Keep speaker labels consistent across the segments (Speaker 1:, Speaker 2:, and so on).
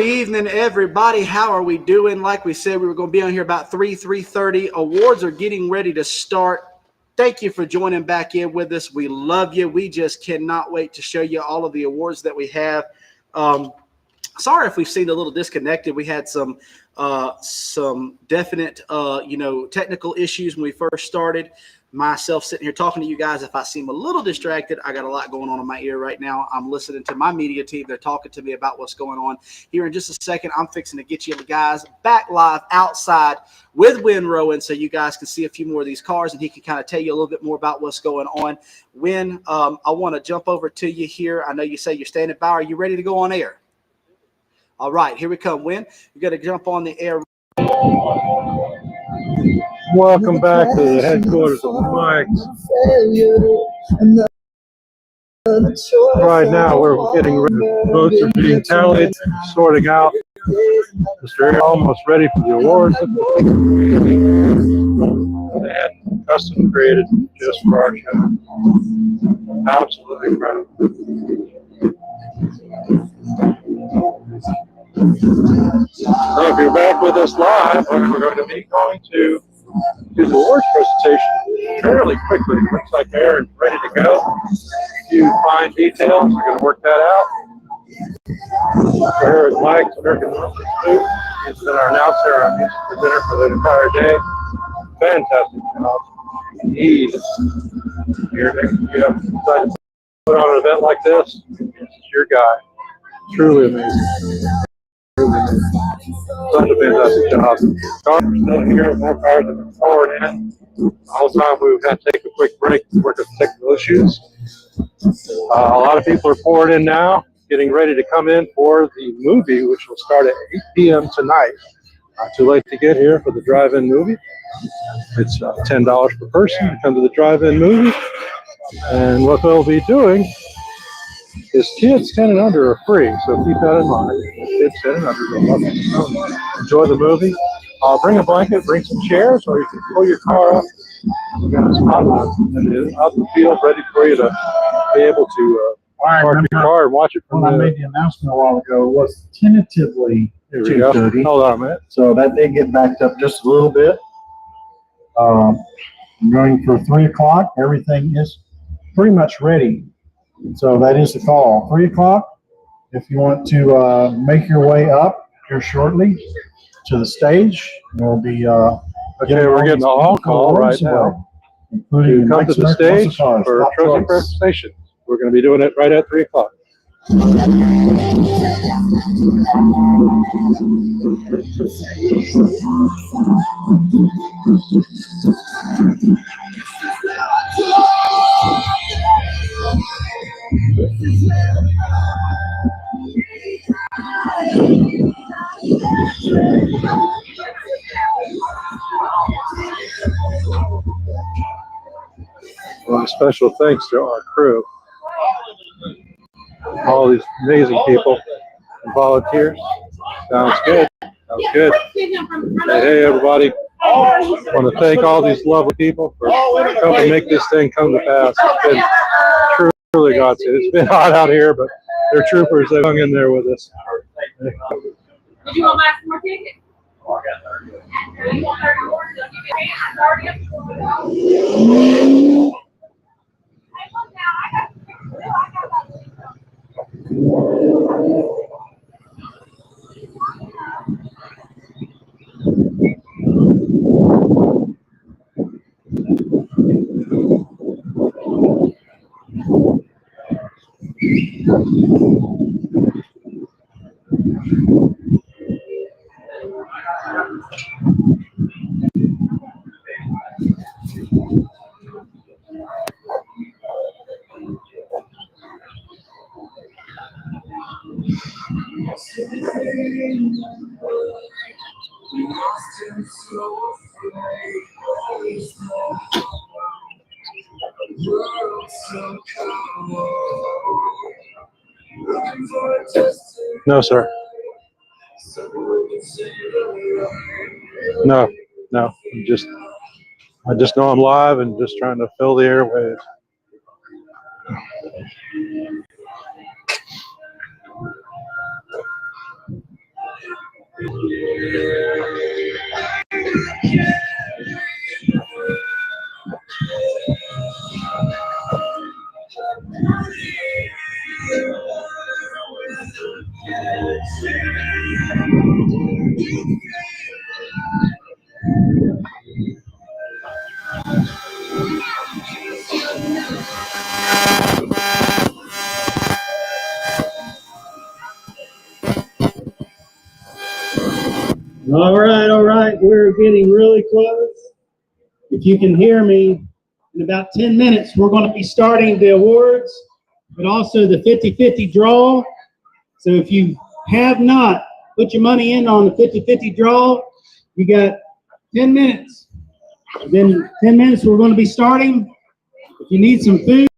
Speaker 1: evening, everybody. How are we doing? Like we said, we were going to be on here about 3:30. Awards are getting ready to start. Thank you for joining back in with us. We love you. We just cannot wait to show you all of the awards that we have. Sorry if we've seemed a little disconnected. We had some definite, technical issues when we first started. Myself sitting here talking to you guys, if I seem a little distracted, I got a lot going on in my ear right now. I'm listening to my media team. They're talking to me about what's going on. Here in just a second, I'm fixing to get you guys back live outside with Win Rowan so you guys can see a few more of these cars and he can kind of tell you a little bit more about what's going on. Win, I want to jump over to you here. I know you say you're standing by. Are you ready to go on air? All right, here we come, Win. You got to jump on the air.
Speaker 2: Welcome back to the headquarters of Mike. Right now, we're getting ready. Votes are being tallied, sorting out. Mr. Aaron almost ready for the awards. And custom created just for our show. Absolutely incredible. So if you're back with us live, we're going to be going to do the awards presentation fairly quickly. Looks like Aaron's ready to go. A few fine details, we're going to work that out. Here is Mike's American Monster Soup. He's been our announcer, our music presenter for the entire day. Fantastic job. He's here next to you. Decided to put on an event like this. This is your guy. Truly amazing. Such a fantastic job. Cars are still here, more cars have been pouring in. All the time we've had to take a quick break to work on technical issues. A lot of people are pouring in now, getting ready to come in for the movie, which will start at 8 p.m. tonight. Not too late to get here for the drive-in movie. It's $10 per person to come to the drive-in movie. And what they'll be doing is kids 10 and under are free, so keep that in mind. Kids 10 and under will love to enjoy the movie. Bring a blanket, bring some chairs, or you can pull your car up. We've got a spot out in the field ready for you to be able to park your car and watch it from
Speaker 3: I made the announcement a while ago, it was tentatively 2:30.
Speaker 2: Hold on a minute.
Speaker 3: So that did get backed up just a little bit. I'm going for 3 o'clock. Everything is pretty much ready. So that is the call. 3 o'clock. If you want to make your way up here shortly to the stage, we'll be
Speaker 2: okay, we're getting a all call right now.
Speaker 3: Including
Speaker 2: come to the stage for trophy presentation. We're going to be doing it right at 3 o'clock. Well, a special thanks to our crew, all these amazing people and volunteers. Sounds good. Sounds good. Hey, everybody. I want to thank all these lovely people for helping make this thing come to pass. It's been truly godsend. It's been hot out here, but they're troopers. They've hung in there with us.
Speaker 4: Did you want to buy some more tickets? Oh, I got 30. You want 30 more? They'll give you a hand. Hey, look now. I got
Speaker 2: No, sir. No. I just know I'm live and just trying to fill the airwaves.
Speaker 3: All right. We're getting really close. If you can hear me, in about 10 minutes, we're going to be starting the awards, but also the 50-50 draw. So if you have not put your money in on the 50-50 draw, you got 10 minutes. Then 10 minutes, we're going to be starting. If you need some food,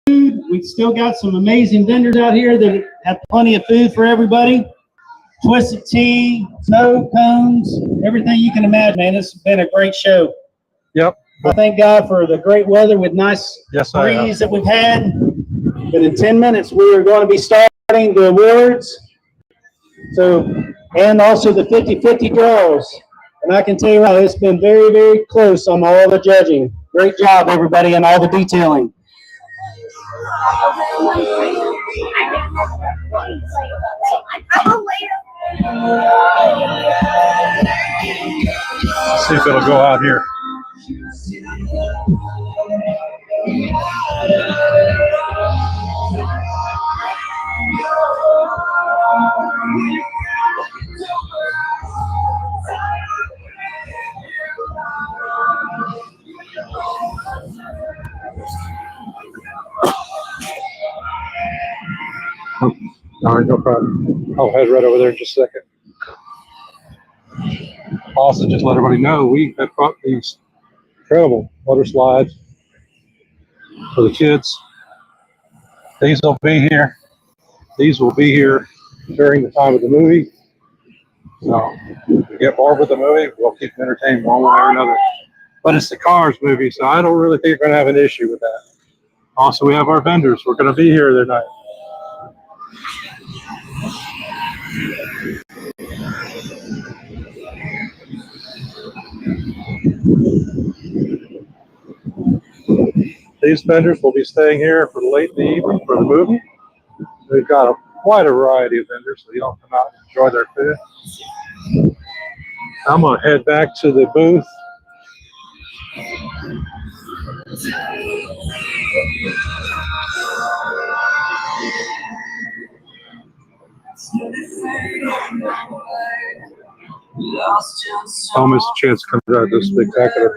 Speaker 3: we've still got some amazing vendors out here that have plenty of food for everybody. Twisted tea, snow cones, everything you can imagine, man. This has been a great show.
Speaker 2: Yep.
Speaker 3: I thank God for the great weather with nice breeze that we've had. But in 10 minutes, we are going to be starting the awards. So, and also the 50-50 draws. And I can tell you right, it's been very, very close on all the judging. Great job, everybody, and all the detailing.
Speaker 2: See if it'll go out here. All right, no problem. I'll head right over there in just a second. Also, just let everybody know, we have brought these incredible water slides for the kids. These will be here. These will be here during the time of the movie. So, if we get bored with the movie, we'll keep them entertained one way or another. But it's the Cars movie, so I don't really think we're going to have an issue with that. Also, we have our vendors. We're going to be here tonight. These vendors will be staying here for late in the evening for the movie. We've got quite a variety of vendors, so you don't come out and enjoy their food. I'm going to head back to the booth. Almost a chance comes out of this spectacular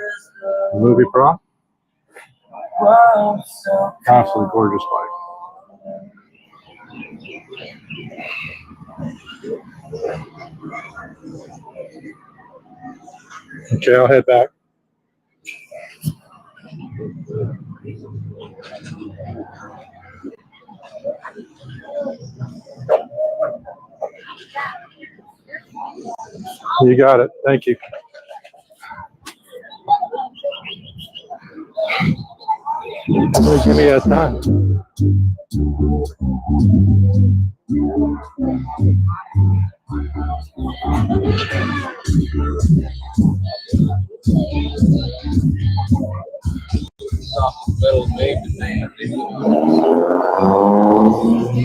Speaker 2: movie prop. Absolutely gorgeous bike. Okay, I'll head back. You got it. Thank you. Give me a time.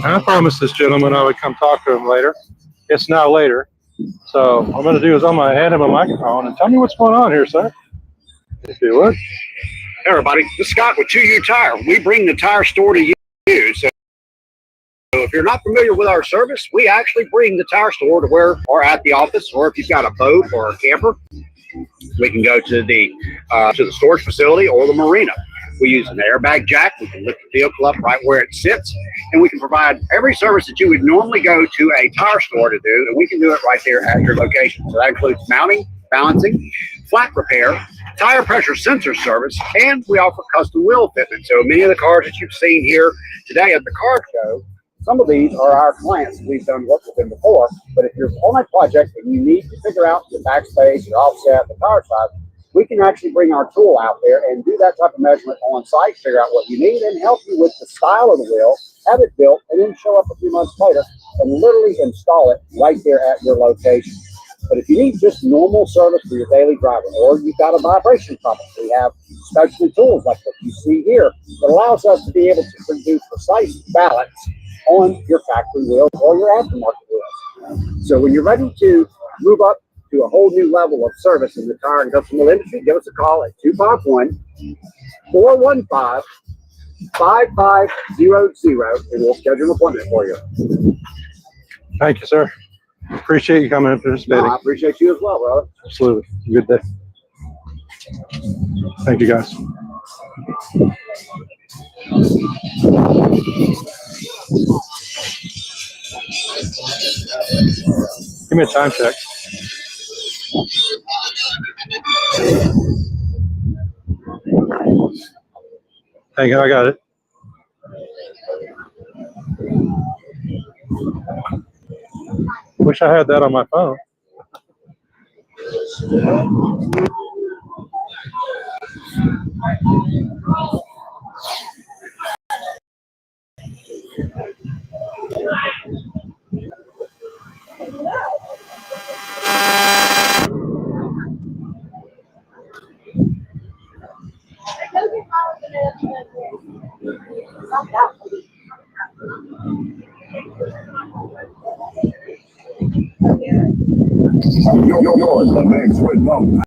Speaker 2: I promised this gentleman I would come talk to him later. It's now later. So what I'm going to do is I'm going to hand him a microphone and tell me what's going on here, sir. If you would.
Speaker 5: Hey everybody, this is Scott with 2U Tire. We bring the tire store to you. So if you're not familiar with our service, we actually bring the tire store to where or at the office, or if you've got a boat or a camper, we can go to the storage facility or the marina. We use an airbag jack. We can lift the vehicle up right where it sits, and we can provide every service that you would normally go to a tire store to do, and we can do it right there at your location. So that includes mounting, balancing, flat repair, tire pressure sensor service, and we offer custom wheel fitment. So many of the cars that you've seen here today at the car show, some of these are our clients. We've done work with them before, but if you're on a project and you need to figure out the backspace, your offset, the tire size, we can actually bring our tool out there and do that type of measurement on site, figure out what you need, and help you with the style of the wheel, have it built, and then show up a few months later and literally install it right there at your location. But if you need just normal service for your daily driving, or you've got a vibration problem, we have specialty tools like what you see here that allows us to be able to produce precise balance on your factory wheels or your aftermarket wheels. So when you're ready to move up to a whole new level of service in the tire and custom wheel industry, give us a call at 251-415-5500, and we'll schedule an appointment for you.
Speaker 2: Thank you, sir. Appreciate you coming and participating.
Speaker 5: I appreciate you as well, brother.
Speaker 2: Absolutely. Good day. Thank you, guys. Give me a time check. Hang on, I got it. Wish I had that on my phone.
Speaker 6: You're the mix with no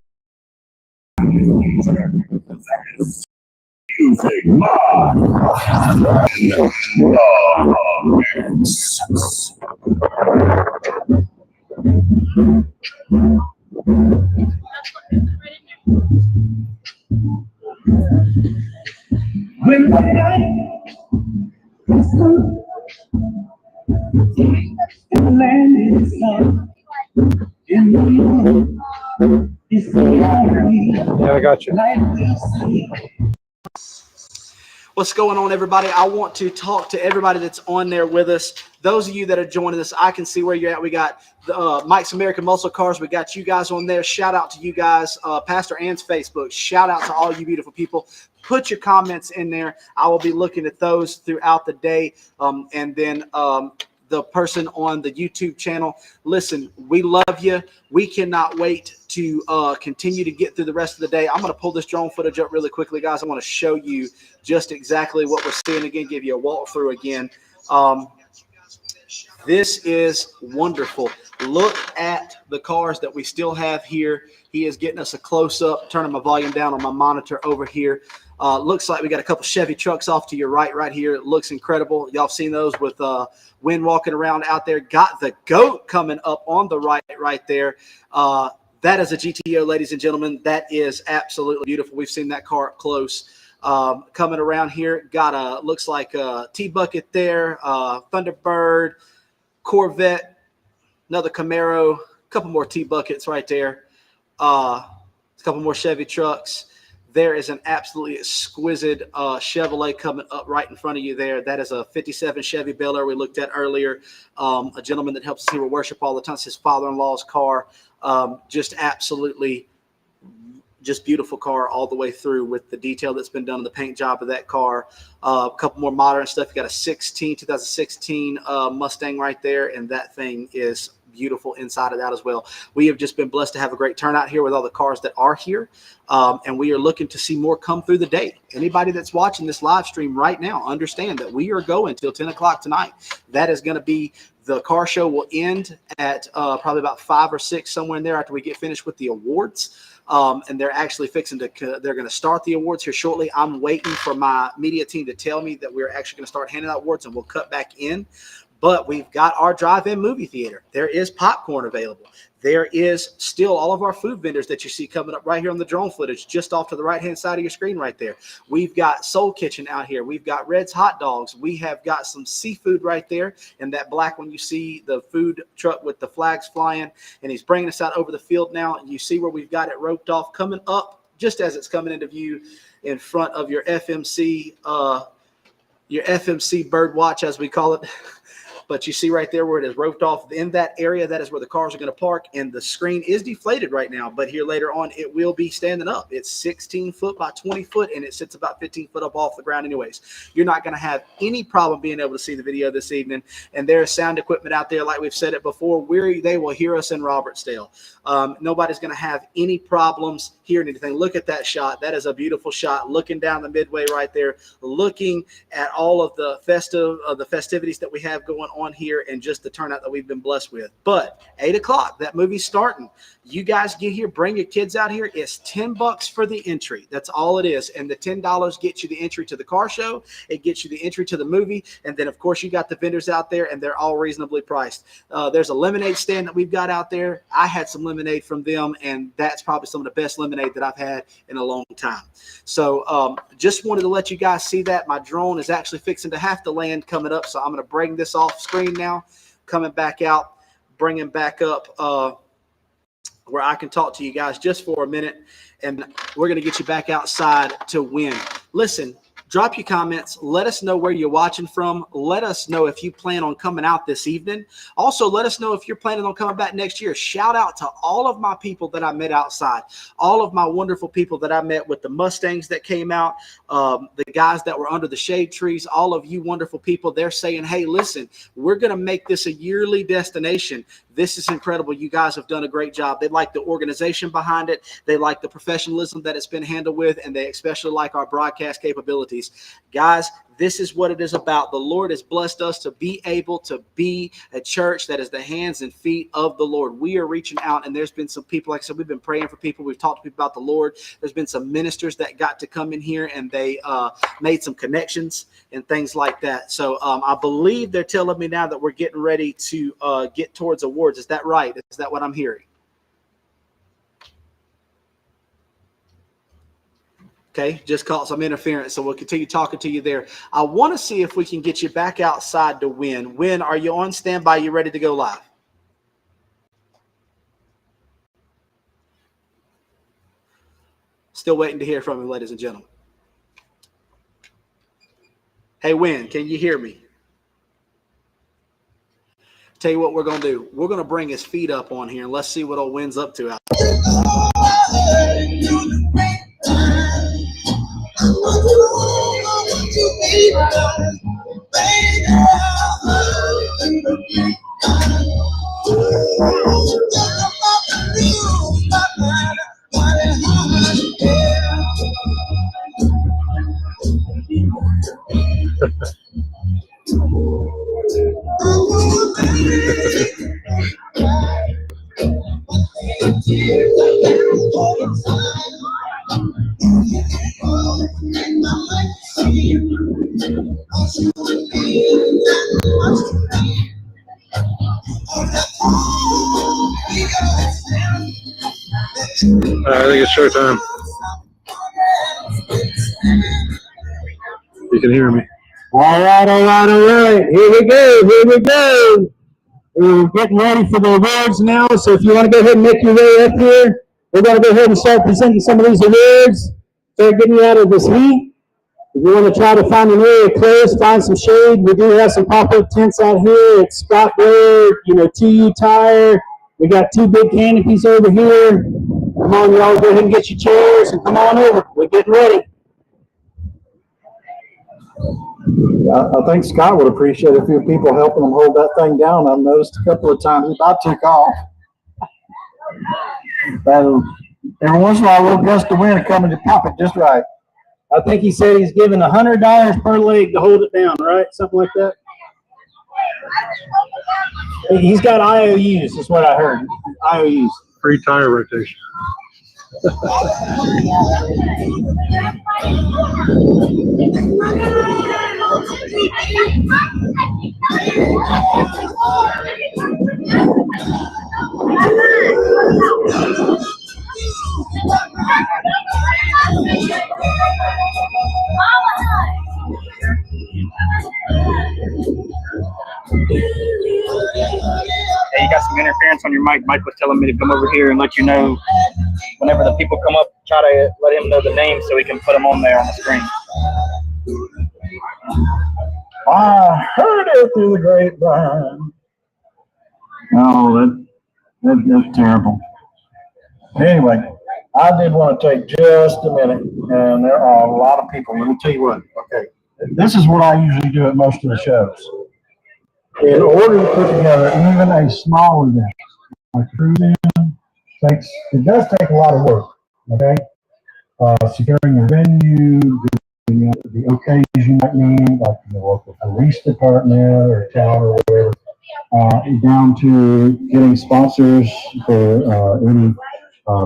Speaker 6: music mod. When the night is through and the land is done, and the moon is lonely.
Speaker 2: Yeah, I got you.
Speaker 6: Like we see.
Speaker 1: What's going on, everybody? I want to talk to everybody that's on there with us. Those of you that are joining us, I can see where you're at. We got Mike's American Muscle Cars. We got you guys on there. Shout out to you guys. Pastor Ann's Facebook. Shout out to all you beautiful people. Put your comments in there. I will be looking at those throughout the day. And then the person on the YouTube channel. Listen, we love you. We cannot wait to continue to get through the rest of the day. I'm going to pull this drone footage up really quickly, guys. I want to show you just exactly what we're seeing again, give you a walkthrough again. This is wonderful. Look at the cars that we still have here. He is getting us a close-up, turning my volume down on my monitor over here. Looks like we got a couple Chevy trucks off to your right here. It looks incredible. Y'all seen those with Wynn walking around out there. Got the GOAT coming up on the right there. That is a GTO, ladies and gentlemen. That is absolutely beautiful. We've seen that car up close. Coming around here, got a, looks like a T-Bucket there, Thunderbird, Corvette, another Camaro, a couple more T-Buckets right there, a couple more Chevy trucks. There is an absolutely exquisite Chevrolet coming up right in front of you there. That is a 57 Chevy Bel Air we looked at earlier. A gentleman that helps us here with worship all the time. It's his father-in-law's car. Just absolutely just beautiful car all the way through with the detail that's been done on the paint job of that car. A couple more modern stuff. You got a 2016 Mustang right there, and that thing is beautiful inside of that as well. We have just been blessed to have a great turnout here with all the cars that are here, and we are looking to see more come through the day. Anybody that's watching this live stream right now, understand that we are going till 10 o'clock tonight. That is going to be the car show will end at probably about 5 or 6, somewhere in there, after we get finished with the awards. And they're actually they're going to start the awards here shortly. I'm waiting for my media team to tell me that we're actually going to start handing out awards, and we'll cut back in. But we've got our drive-in movie theater. There is popcorn available. There is still all of our food vendors that you see coming up right here on the drone footage, just off to the right-hand side of your screen right there. We've got Soul Kitchen out here. We've got Red's Hot Dogs. We have got some seafood right there. And that black one, you see the food truck with the flags flying. And he's bringing us out over the field now. And you see where we've got it roped off, coming up just as it's coming into view in front of your FMC bird watch, as we call it. But you see right there where it is roped off in that area, that is where the cars are going to park, and the screen is deflated right now, but here later on it will be standing up. It's 16 foot by 20 foot, and it sits about 15 foot up off the ground anyways. You're not going to have any problem being able to see the video this evening, and there's sound equipment out there like we've said it before. They will hear us in Robertsdale. Nobody's going to have any problems hearing anything. Look at that shot. That is a beautiful shot, looking down the midway right there, looking at all of the festivities that we have going on here, and just the turnout that we've been blessed with. But 8 o'clock, that movie's starting. You guys get here, bring your kids out here. It's $10 for the entry. That's all it is. And the $10 gets you the entry to the car show. It gets you the entry to the movie. And then, of course, you got the vendors out there, and they're all reasonably priced. There's a lemonade stand that we've got out there. I had some lemonade from them, and that's probably some of the best lemonade that I've had in a long time. So just wanted to let you guys see that. My drone is actually fixing to have to land coming up, so I'm going to bring this off screen now, coming back out, bringing back up where I can talk to you guys just for a minute, and we're going to get you back outside to win. Listen, drop your comments. Let us know where you're watching from. Let us know if you plan on coming out this evening. Also, let us know if you're planning on coming back next year. Shout out to all of my people that I met outside, all of my wonderful people that I met with the Mustangs that came out, the guys that were under the shade trees, all of you wonderful people. They're saying, hey, listen, we're going to make this a yearly destination. This is incredible. You guys have done a great job. They like the organization behind it. They like the professionalism that it's been handled with, and they especially like our broadcast capabilities. Guys, this is what it is about. The Lord has blessed us to be able to be a church that is the hands and feet of the Lord. We are reaching out, and there's been some people, like I said, we've been praying for people. We've talked to people about the Lord. There's been some ministers that got to come in here, and they made some connections and things like that. So I believe they're telling me now that we're getting ready to get towards awards. Is that right? Is that what I'm hearing? Okay, just caught some interference, so we'll continue talking to you there. I want to see if we can get you back outside to win. Win, are you on standby? You ready to go live? Still waiting to hear from you, ladies and gentlemen. Hey, Win, can you hear me? Tell you what we're going to do. We're going to bring his feet up on here, and let's see what old Win's up to out there.
Speaker 2: I think it's showtime. You can hear me.
Speaker 6: All right. Here we go. We're getting ready for the awards now. So if you want to go ahead and make your way up here, we're going to go ahead and start presenting some of these awards. Start getting you out of this heat. If you want to try to find an area close, find some shade. We do have some pop-up tents out here. It's Scott Blair, 2U Tire. We got 2 big canopies over here. Come on, y'all, go ahead and get your chairs and come on over. We're getting ready.
Speaker 3: I think Scott would appreciate a few people helping him hold that thing down. I've noticed a couple of times he about took off. But every once in a while, a little gust of wind coming to pop it just right.
Speaker 6: I think he said he's giving $100 per leg to hold it down, right? Something like that. He's got IOUs, is what I heard. IOUs.
Speaker 2: Free tire rotation.
Speaker 7: Hey, you got some interference on your mic. Mike was telling me to come over here and let you know whenever the people come up, try to let him know the name so he can put them on there on the screen.
Speaker 3: I heard it through the grapevine. Oh, that's terrible. Anyway, I did want to take just a minute, and there are a lot of people. Let me tell you what. Okay, this is what I usually do at most of the shows. In order to put together even a small event, like cruising, it does take a lot of work. Okay, securing a venue, the occasion you might need, like the local police department or town or whatever, down to getting sponsors for any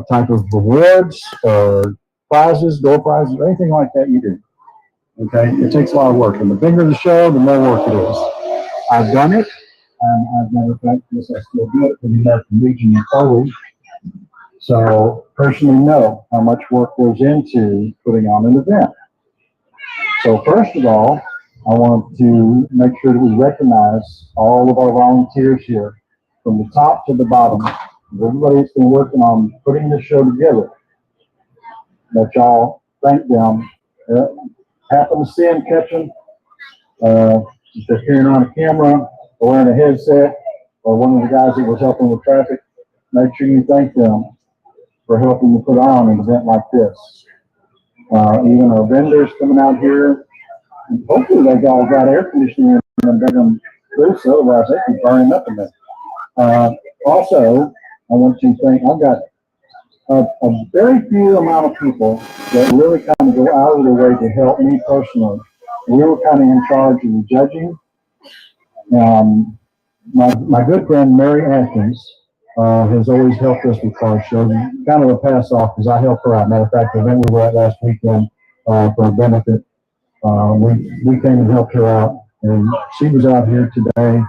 Speaker 3: type of rewards or prizes, door prizes, or anything like that you do. Okay, it takes a lot of work, and the bigger the show, the more work it is. I've done it, and as a matter of fact, yes, I still do it for the American Legion in Foley. So personally know how much work goes into putting on an event. So first of all, I want to make sure that we recognize all of our volunteers here from the top to the bottom. Everybody that's been working on putting this show together. That y'all thank them. Happen to see them catch them. If they're carrying on a camera or wearing a headset, or one of the guys that was helping with traffic, make sure you thank them for helping to put on an event like this. Even our vendors coming out here, and hopefully they've all got air conditioning in them booths, otherwise they can burn up in there. Also, I want to thank, I've got a very few amount of people that really kind of go out of their way to help me personally. We were kind of in charge of the judging. My good friend Mary Atkins has always helped us with car shows. Kind of a pass off because I help her out. Matter of fact, the event we were at last weekend for a benefit, we came and helped her out, and she was out here today,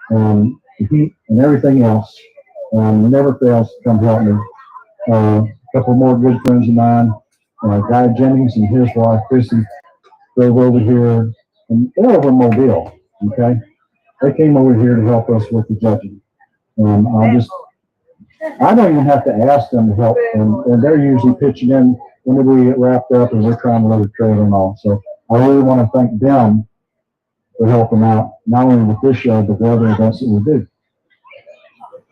Speaker 3: and the heat and everything else, and never fails to come help me. A couple more good friends of mine, Guy Jennings and his wife Chrissy, drove over here, and they're over in Mobile. Okay, they came over here to help us with the judging, and I don't even have to ask them to help, and they're usually pitching in whenever we get wrapped up and we're trying to load a trailer and all. So I really want to thank them for helping out, not only with this show, but the other events that we do.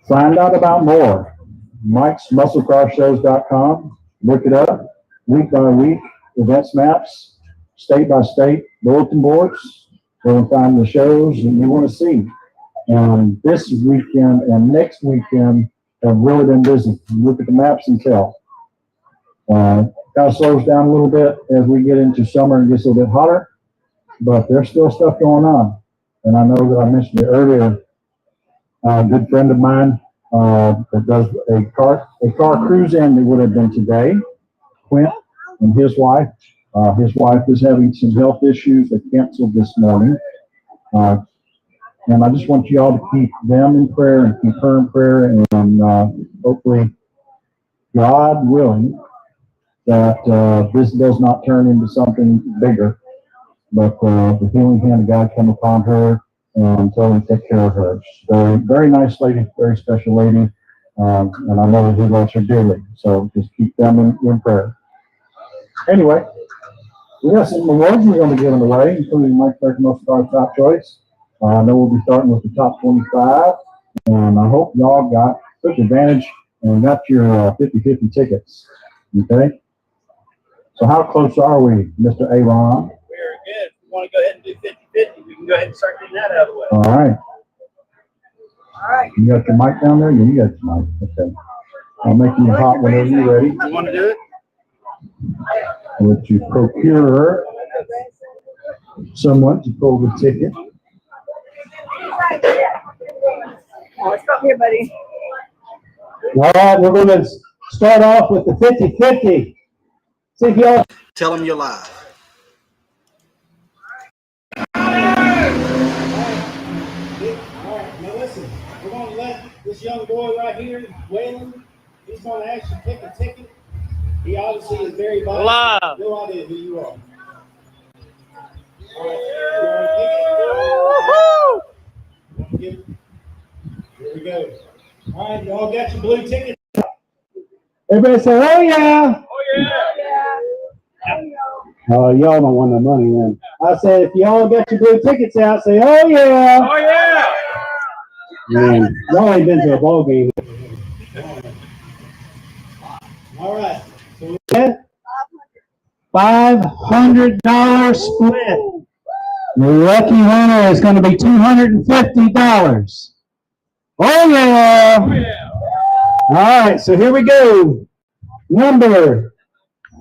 Speaker 3: Find out about more. Mike's MuscleCarShows.com. Look it up. Week by week, events maps, state by state, bulletin boards. Go and find the shows that you want to see. And this weekend and next weekend have really been busy. Look at the maps and tell. Kind of slows down a little bit as we get into summer and gets a little bit hotter, but there's still stuff going on. And I know that I mentioned it earlier. A good friend of mine that does a car cruise in that would have been today, Quint and his wife. His wife is having some health issues that canceled this morning. And I just want you all to keep them in prayer and keep her in prayer, and hopefully, God willing, that this does not turn into something bigger, but the healing hand of God come upon her and totally take care of her. She's a very, very nice lady, very special lady, and I know that He loves her dearly. So just keep them in prayer. Anyway, we got some awards we're going to be giving away, including Mike Most Star Top Choice. I know we'll be starting with the top 25, and I hope y'all took advantage and got your 50-50 tickets. Okay? So how close are we, Mr. Aaron?
Speaker 7: Very good. If you want to go ahead and do 50-50, we can go ahead and start getting that out of the way.
Speaker 3: All right. All right. You got your mic down there? Yeah, you got your mic. Okay. I'll make you hot whenever you're ready.
Speaker 7: You want to do it?
Speaker 3: I'll let you procure someone to pull the ticket.
Speaker 8: Let's go here, buddy.
Speaker 6: All right, we're going to start off with the 50-50. See if y'all.
Speaker 1: Tell them you're live.
Speaker 9: All right, now listen, we're going to let this young boy right here, Waylon, he's going to actually pick a ticket. He obviously is very biased.
Speaker 7: Live.
Speaker 9: No idea who you are. All right, here we go. All right, y'all got your blue ticket.
Speaker 6: Everybody say, oh yeah.
Speaker 7: Oh, yeah.
Speaker 8: Yeah.
Speaker 6: Y'all don't want no money then. I said, if y'all got your blue tickets out, say, oh yeah.
Speaker 7: Oh, yeah.
Speaker 6: Man, y'all ain't been to a ball game.
Speaker 9: All right. So
Speaker 6: $500 split. The lucky winner is going to be $250. Oh yeah! All right, so here we go. Number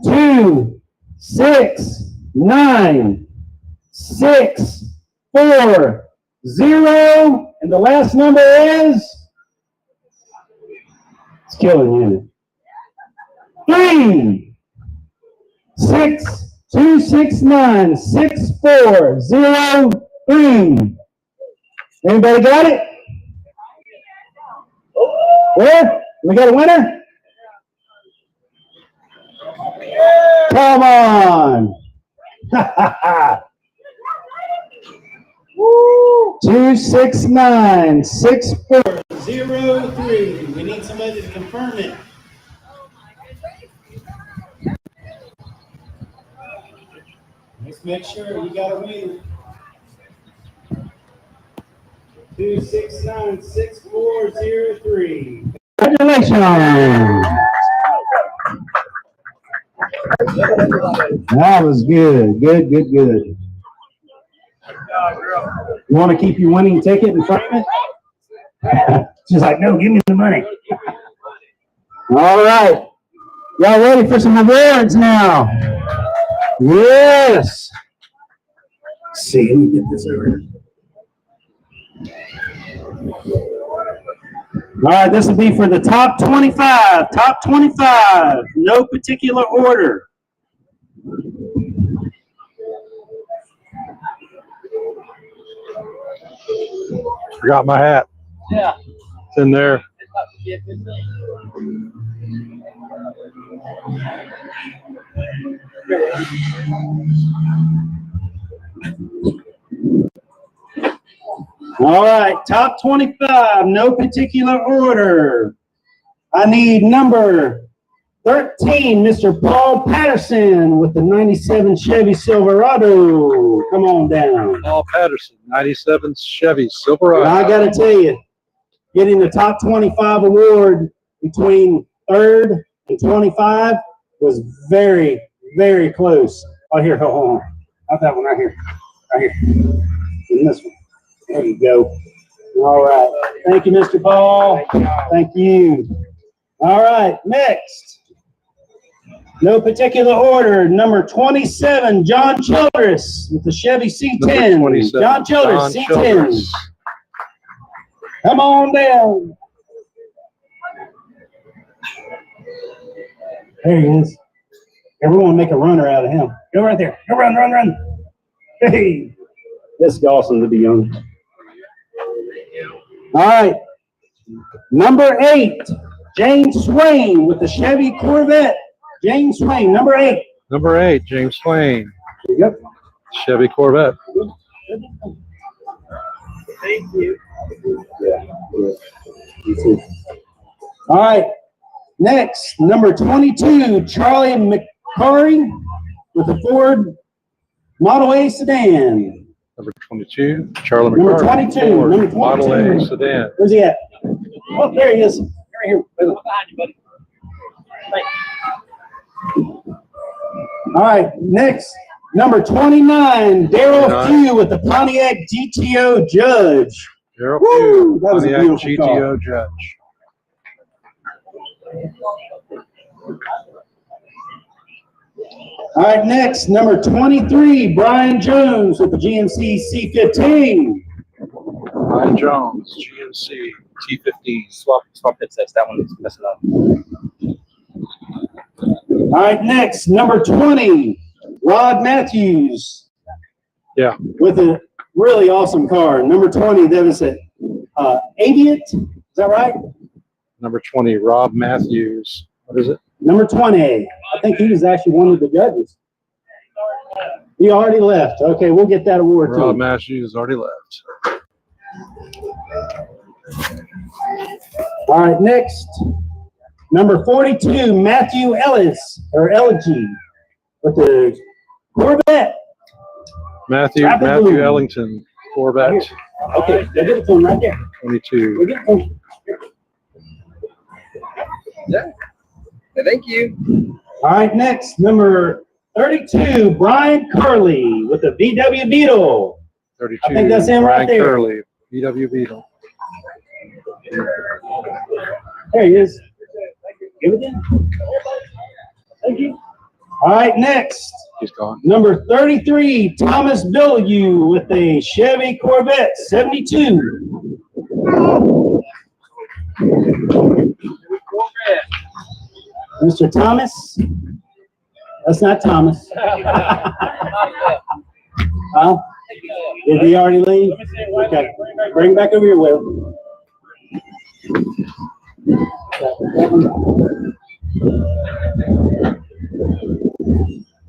Speaker 6: 269-640, and the last number is. It's killing you. 269-640-3. Anybody got it? Where? We got a winner? Come on.
Speaker 9: 269-640-3. We need somebody to confirm it. Let's make sure you got a winner. 269-6403.
Speaker 6: Congratulations. That was good. Good. You want to keep your winning ticket and frame it? She's like, no, give me the money. All right. Y'all ready for some awards now? Yes. Let's see, let me get this over. All right, this will be for the top 25. Top 25, no particular order.
Speaker 2: Forgot my hat.
Speaker 7: Yeah.
Speaker 2: It's in there.
Speaker 6: All right, top 25, no particular order. I need number 13, Mr. Paul Patterson with the 97 Chevy Silverado. Come on down.
Speaker 2: Paul Patterson, 97 Chevy Silverado.
Speaker 6: Now, I got to tell you, getting the top 25 award between third and 25 was very, very close. Oh, here, hold on. Not that one right here. Right here. And this one. There you go. All right. Thank you, Mr. Paul. Thank you. All right. Next. No particular order. Number 27, John Childress with the Chevy C10. John Childress, C10. Come on down. There he is. Everyone make a runner out of him. Go right there. Go run. Hey. This is awesome to be young. All right. Number 8, James Swain with the Chevy Corvette. James Swain, number 8.
Speaker 2: Number 8, James Swain.
Speaker 6: Yep.
Speaker 2: Chevy Corvette.
Speaker 6: Thank you. All right. Next, number 22, Charlie McCurry with the Ford Model A sedan.
Speaker 2: Number 22, Charlie
Speaker 6: Number
Speaker 2: McCarthy.
Speaker 6: 22,
Speaker 2: Ford
Speaker 6: number 22.
Speaker 2: Model A sedan.
Speaker 6: Where's he at? Oh, there he is. Right here.
Speaker 7: Behind you, buddy.
Speaker 6: All right, next, number 29, Daryl Few with the Pontiac GTO Judge.
Speaker 2: Daryl
Speaker 6: Woo,
Speaker 2: Few,
Speaker 6: that was a
Speaker 2: Pontiac
Speaker 6: beautiful car.
Speaker 2: GTO Judge.
Speaker 6: All right, next, number 23, Brian Jones with the GMC C15.
Speaker 2: Ryan Jones, GMC T15.
Speaker 7: Swap headsets. That one's messing up.
Speaker 6: All right, next, number 20, Rod Matthews.
Speaker 2: Yeah.
Speaker 6: With a really awesome car. Number 20, that was an Aviat. Is that right?
Speaker 2: Number 20, Rob Matthews. What is it?
Speaker 6: Number 20. I think he was actually one of the judges. He already left. Okay, we'll get that award
Speaker 2: Rob
Speaker 6: too.
Speaker 2: Matthews already left.
Speaker 6: All right, next. Number 42, Matthew Ellis, or Elegy, with the Corvette.
Speaker 2: Matthew
Speaker 6: Rapid
Speaker 2: Matthew
Speaker 6: Blue.
Speaker 2: Ellington, Corvette
Speaker 6: Okay, go give it to him right there.
Speaker 2: 22.
Speaker 6: Go give it to him.
Speaker 7: Thank you.
Speaker 6: All right, next, number 32, Brian Curley with the VW Beetle.
Speaker 2: 32.
Speaker 6: I think that's him right
Speaker 2: Brian
Speaker 6: there.
Speaker 2: Curley, VW Beetle.
Speaker 6: There he is. Give it in. Thank you. All right, next,
Speaker 2: He's gone.
Speaker 6: number 33, Thomas Bilyeu with a Chevy Corvette 72. Mr. Thomas? That's not Thomas. Huh? Did he already leave? Okay. Bring back over here, Will.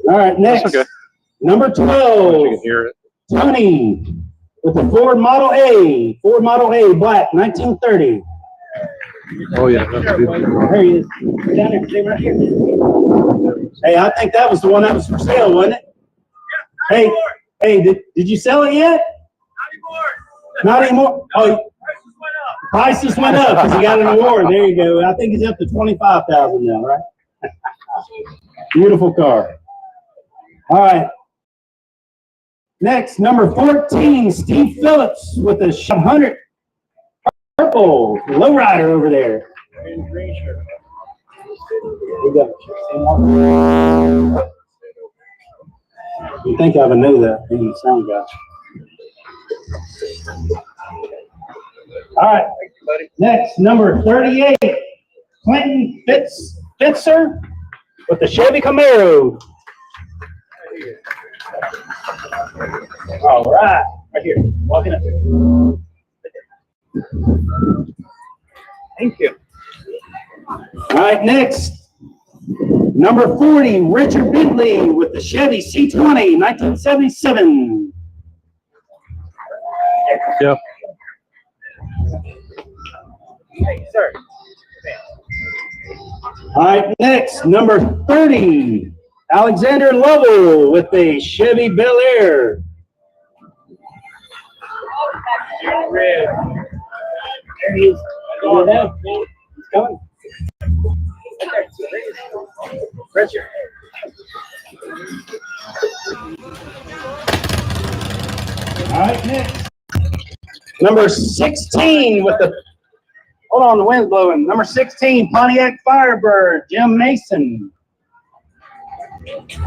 Speaker 6: All right, next.
Speaker 2: That's okay.
Speaker 6: Number
Speaker 2: You
Speaker 6: 12,
Speaker 2: can hear it.
Speaker 6: Tony with the Ford Model A. Ford Model A, black, 1930.
Speaker 2: Oh yeah, that's beautiful.
Speaker 6: There he is. Down there, stay right here. Hey, I think that was the one that was for sale, wasn't it? Hey, did you sell it yet? Not anymore. Oh, price just went up because he got an award. There you go. I think he's up to $25,000 now, right? Beautiful car. All right. Next, number 14, Steve Phillips with a 100 purple lowrider over there. Here we go. You think I would know that being the sound guy. All right. Next, number 38, Clinton Fitzer with the Chevy Camaro. All right. Right here. Walking up here. Thank you. All right, next. Number 40, Richard Bentley with the Chevy C20, 1977.
Speaker 2: Yep.
Speaker 6: Hey, sir. All right, next, number 30, Alexander Lovell with the Chevy Bel Air. There he is. He's coming. Richard. All right, next. Number 16 with the, hold on, the wind's blowing. Number 16, Pontiac Firebird, Jim Mason. Thank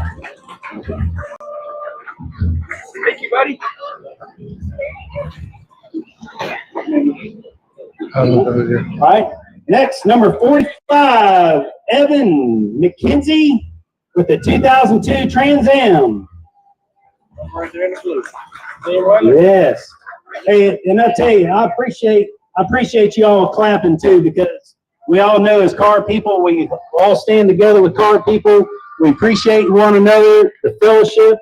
Speaker 6: you, buddy. All right, next, number 45, Evan McKenzie with the 2002 Trans Am. Right there in the blue. Yes. Hey, and I tell you, I appreciate you all clapping too, because we all know as car people, we all stand together with car people. We appreciate one another, the fellowship.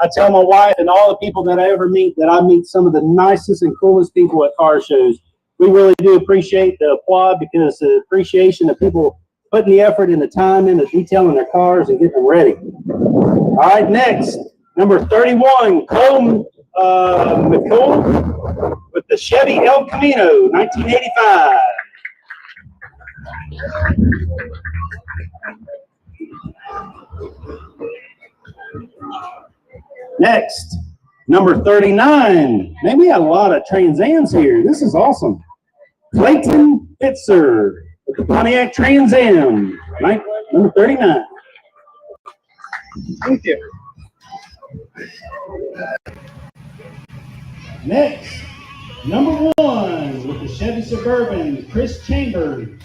Speaker 6: I tell my wife and all the people that I ever meet that I meet some of the nicest and coolest people at car shows. We really do appreciate the applaud, because the appreciation of people putting the effort and the time into detailing their cars and getting them ready. All right, next, number 31, Cole McCall with the Chevy El Camino, 1985. Next, number 39. Man, we got a lot of Trans Ams here. This is awesome. Clayton Fitzer with the Pontiac Trans Am, right? Number 39. Thank you. Next, number 1 with the Chevy Suburban, Chris Chambers.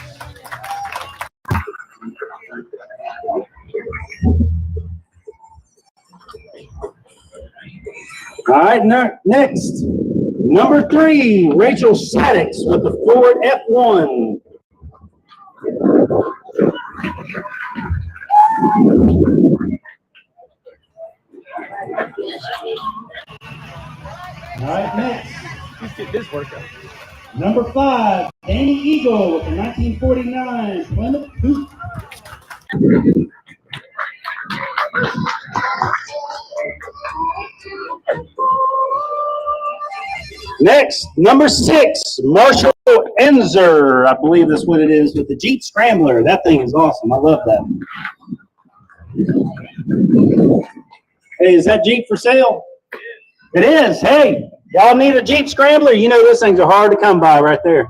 Speaker 6: All right, next, number 3, Rachel Sadix with the Ford F1. All right, next.
Speaker 7: Let's get this workout.
Speaker 6: Number 5, Danny Eagle with the 1949 Plymouth Coupe. Next, number 6, Marshall Enzer. I believe that's what it is, with the Jeep Scrambler. That thing is awesome. I love that. Hey, is that Jeep for sale? It is. Hey, y'all need a Jeep Scrambler? You know those things are hard to come by right there.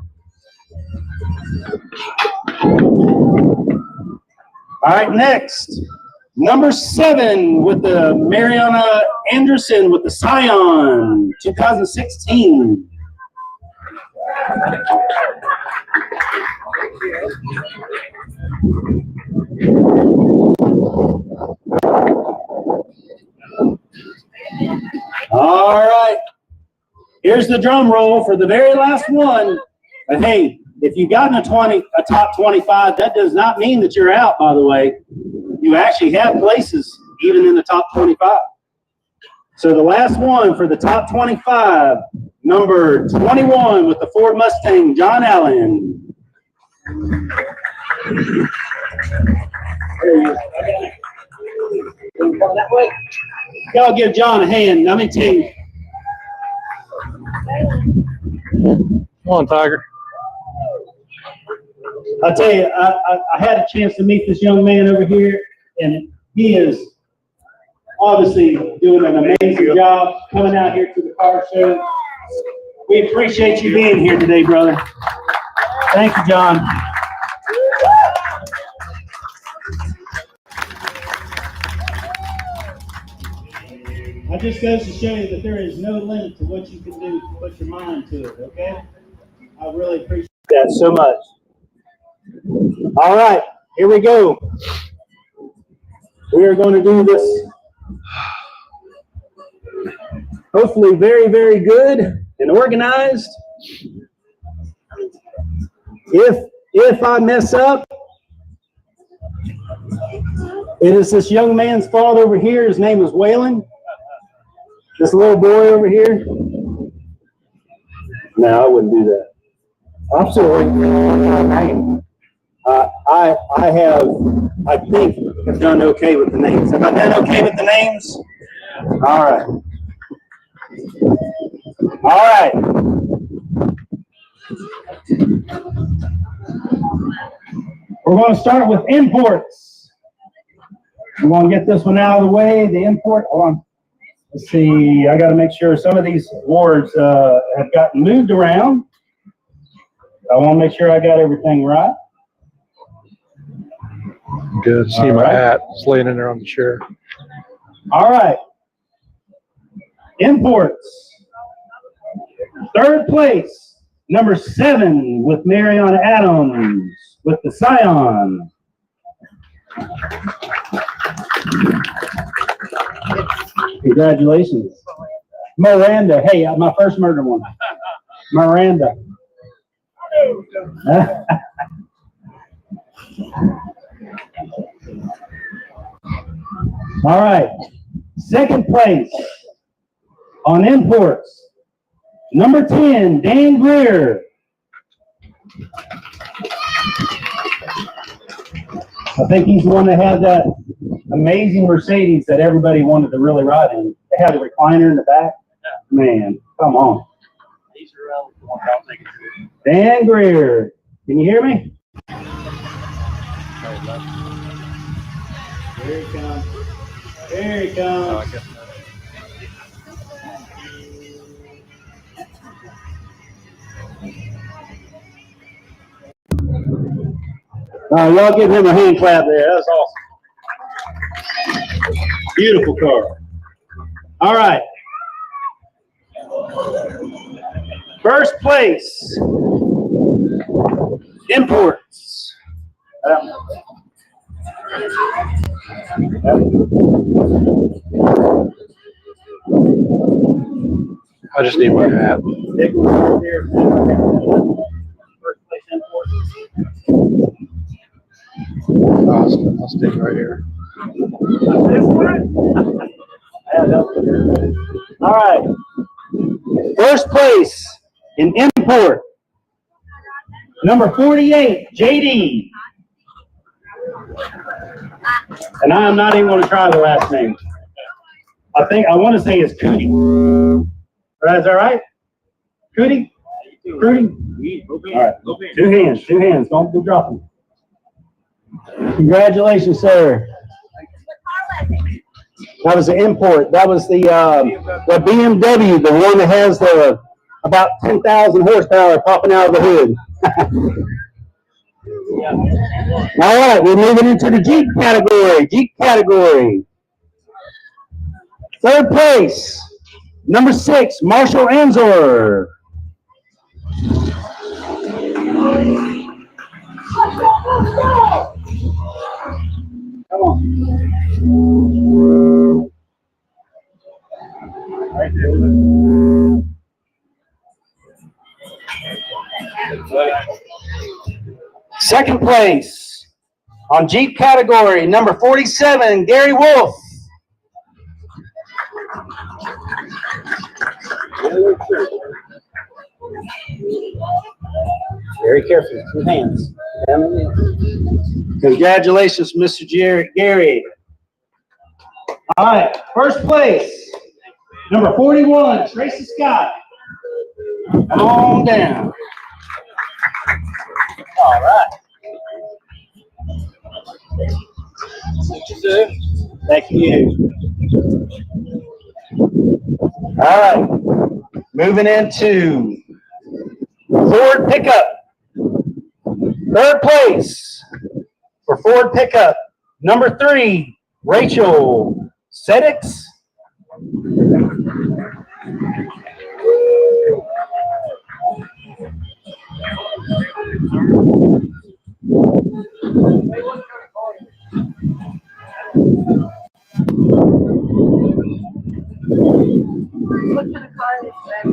Speaker 6: All right, next, number 7 with the Mariana Anderson with the Scion 2016. All right, here's the drum roll for the very last one. But hey, if you've gotten a top 25, that does not mean that you're out, by the way. You actually have places even in the top 25. So the last one for the top 25, number 21 with the Ford Mustang, John Allen. There you go. That way. Y'all give John a hand. Let me tell you.
Speaker 2: Come on, Tiger.
Speaker 6: I'll tell you, I had a chance to meet this young man over here, and he is obviously doing an amazing job coming out here to the car show. We appreciate you being here today, brother. Thank you, John.
Speaker 9: That just goes to show you that there is no limit to what you can do to put your mind to it, okay? I really appreciate
Speaker 6: that so much. All right, here we go. We are going to do this hopefully very, very good and organized. If I mess up, it is this young man's fault over here. His name is Waylon. This little boy over here. No, I wouldn't do that. Absolutely. I think have done okay with the names. Have I done okay with the names? All right. All right. We're going to start with imports. We're going to get this one out of the way. The import, hold on. Let's see, I got to make sure some of these awards have gotten moved around. I want to make sure I got everything right.
Speaker 2: Good. See my hat. It's laying in there on the chair.
Speaker 6: All right. Imports. Third place, number 7 with Mariana Adams with the Scion. Congratulations. Miranda. Hey, my first murder one. Miranda. All right. Second place on imports, number 10, Dan Greer. I think he's the one that had that amazing Mercedes that everybody wanted to really ride in. They had a recliner in the back. Man, come on. Dan Greer. Can you hear me? Here he comes. Here he comes. Y'all give him a hand clap there. That's awesome. Beautiful car. All right. First place. Imports.
Speaker 2: I just need my hat.
Speaker 6: First place imports.
Speaker 2: I'll stick right here.
Speaker 6: All right. First place in import, number 48, JD. And I'm not even going to try the last name. I want to say it's Cootie. Is that right? Cootie? Cootie? All right. Two hands. Don't be dropping. Congratulations, sir. That was the import. That was the BMW, the one that has the about 10,000 horsepower popping out of the hood. All right, we're moving into the Jeep category. Third place, number 6, Marshall Anzor. Come on. Second place on Jeep category, number 47, Gary Wolf. Very careful, 2 hands. Congratulations, Mr. Gary. All right, first place, number 41, Tracy Scott. Come on down. All right. Thank you. All right, moving into Ford pickup. Third place for Ford pickup, number 3, Rachel Sedix.
Speaker 8: What kind of car is that?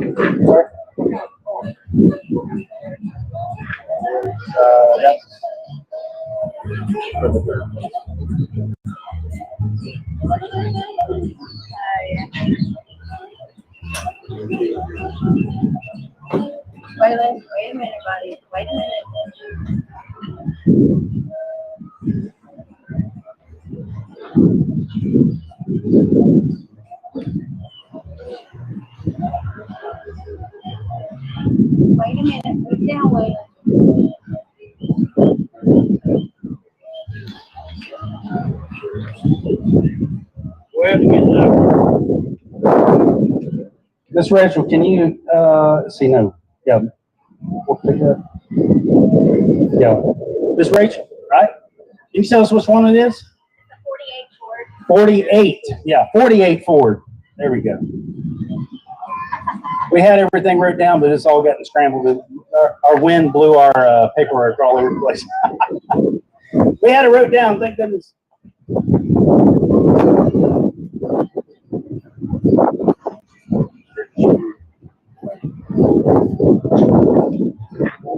Speaker 6: Yep.
Speaker 8: Wait a minute, buddy. Wait a minute. Wait a minute. Move down, wait.
Speaker 6: Miss Rachel, can you see? No, yeah, we'll pick it up. Yeah, Miss Rachel, right? Can you tell us which one it is?
Speaker 8: It's a 48 Ford.
Speaker 6: 48. Yeah, 48 Ford. There we go. We had everything wrote down, but it's all gotten scrambled. Our wind blew our paperwork all over the place. We had it wrote down. Thank goodness.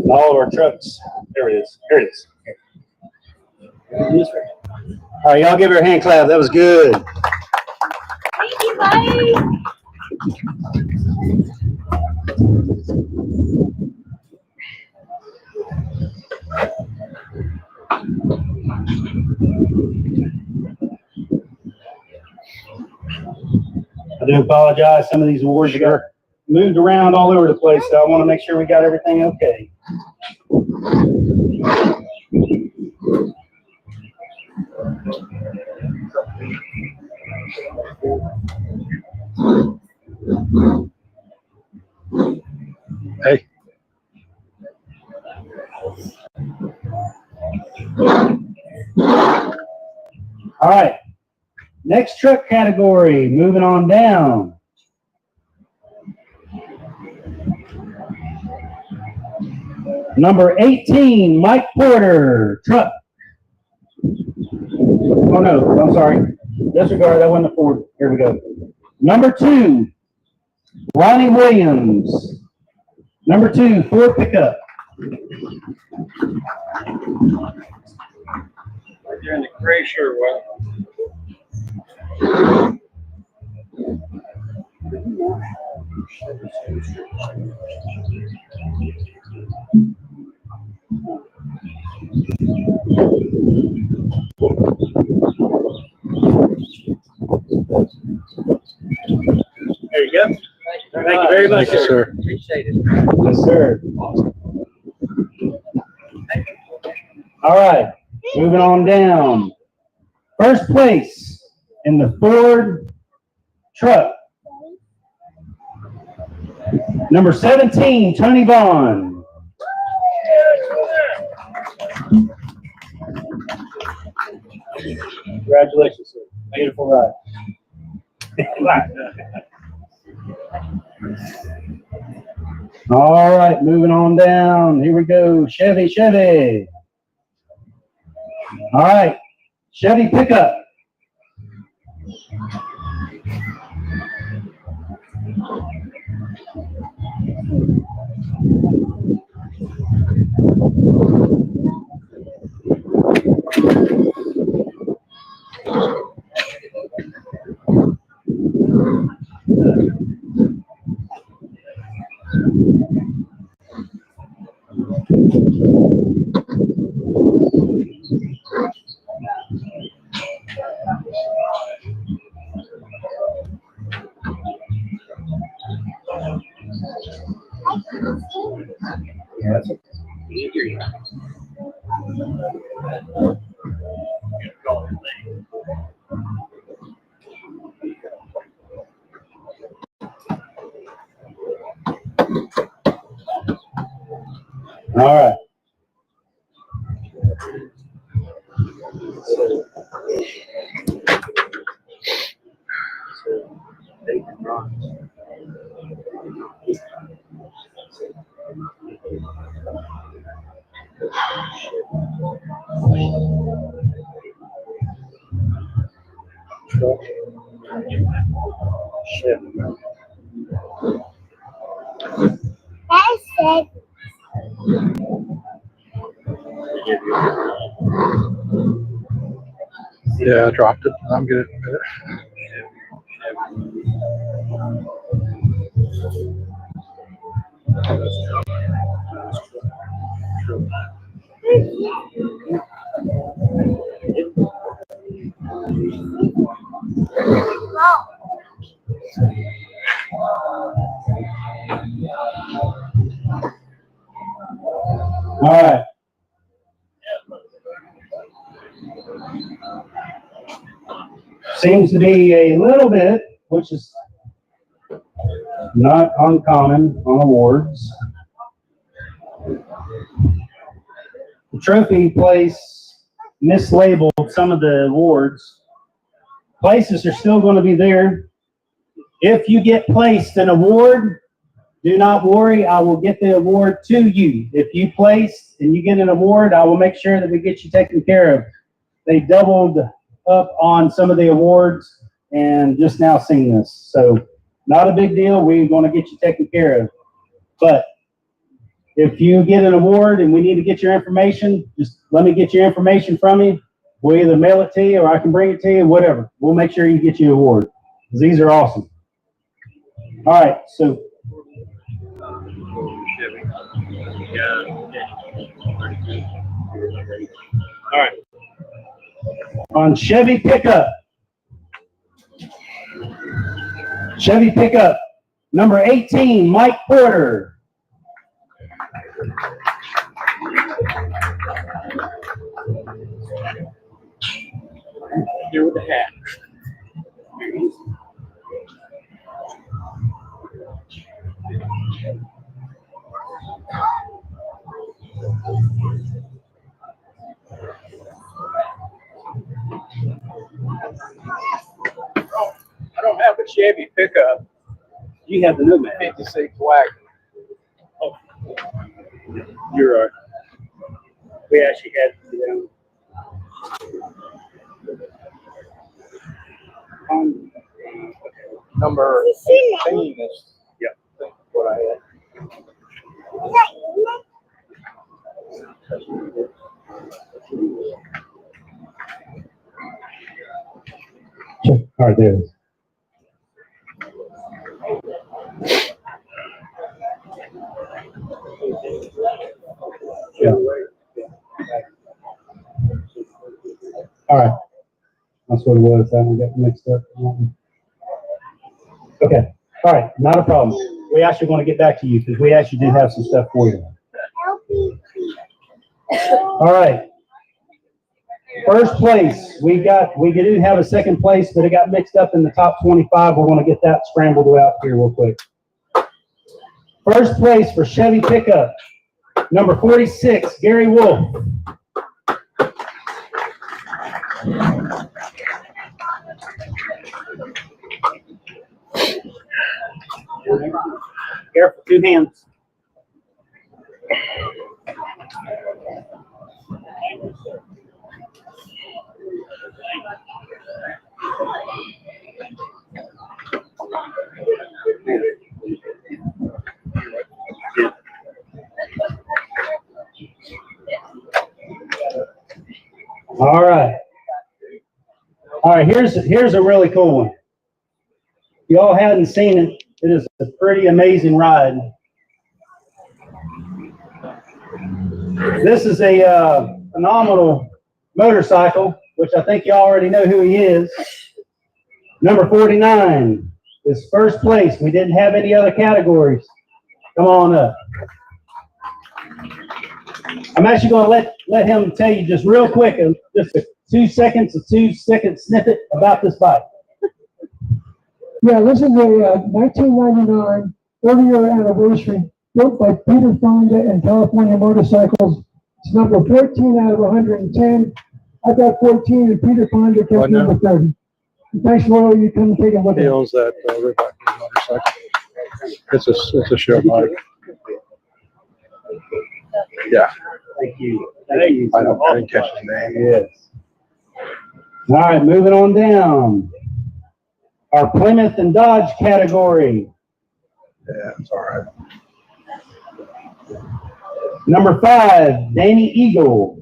Speaker 6: All of our trucks. There it is. Here it is. All right, y'all give her a hand clap. That was good.
Speaker 8: Thank you, buddy.
Speaker 6: I do apologize. Some of these awards got moved around all over the place, so I want to make sure we got everything okay.
Speaker 2: Hey.
Speaker 6: All right. Next truck category, moving on down. Number 18, Mike Porter, truck. Oh no, I'm sorry. Disregard, that wasn't a Ford. Here we go. Number 2, Ronnie Williams. Number 2, Ford pickup.
Speaker 2: You're in the gray shirt, well.
Speaker 6: There you go. Thank you
Speaker 7: very much,
Speaker 2: Thank you, sir.
Speaker 7: Appreciate it.
Speaker 6: Yes, sir. All right, moving on down. First place in the Ford truck. Number 17, Tony Vaughn. Congratulations, sir. Beautiful ride. All right, moving on down. Here we go. Chevy. All right, Chevy pickup. All right.
Speaker 2: Yeah, I dropped it. I'm good.
Speaker 6: All right. Seems to be a little bit, which is not uncommon on awards. The trophy place mislabeled some of the awards. Places are still going to be there. If you get placed an award, do not worry, I will get the award to you. If you place and you get an award, I will make sure that we get you taken care of. They doubled up on some of the awards and just now seen this. So not a big deal. We're going to get you taken care of. But if you get an award and we need to get your information, just let me get your information from you. We'll either mail it to you or I can bring it to you, whatever. We'll make sure you get your award. These are awesome. All right, so all right. On Chevy pickup. Chevy pickup, number 18, Mike Porter. Here with the hat.
Speaker 7: I don't have a Chevy pickup.
Speaker 6: You have the new man.
Speaker 7: 56 wagon.
Speaker 6: Oh. You're right. We actually had
Speaker 7: Number 18 is what I had.
Speaker 6: all right, there it is. Yeah. All right. That's what it was. I got mixed up. Okay. All right. Not a problem. we actually want to get back to you because we actually do have some stuff for you. All right. First place, we do have a second place, but it got mixed up in the top 25. We're going to get that scrambled out here real quick. First place for Chevy pickup, number 46, Gary Wolf. Careful, 2 hands. All right. All right, here's a really cool one. If y'all hadn't seen it, it is a pretty amazing ride. This is a phenomenal motorcycle, which I think y'all already know who he is. Number 49 is first place. We didn't have any other categories. Come on up. I'm actually going to let him tell you just real quick, just a 2 second snippet about this bike.
Speaker 10: Yeah, this is a 1999 30-year anniversary built by Peter Fonda and California Motorcycles. It's number 14 out of 110. I got 14 and Peter Fonda kept number 30. And thanks for all you come and take a look at
Speaker 2: He
Speaker 10: it.
Speaker 2: owns that motorcycle. It's a show bike. Yeah.
Speaker 6: Thank you. Thank you.
Speaker 2: I didn't catch his name.
Speaker 6: Yes. All right, moving on down. Our Plymouth and Dodge category.
Speaker 2: Yeah, it's all right.
Speaker 6: Number 5, Danny Engle.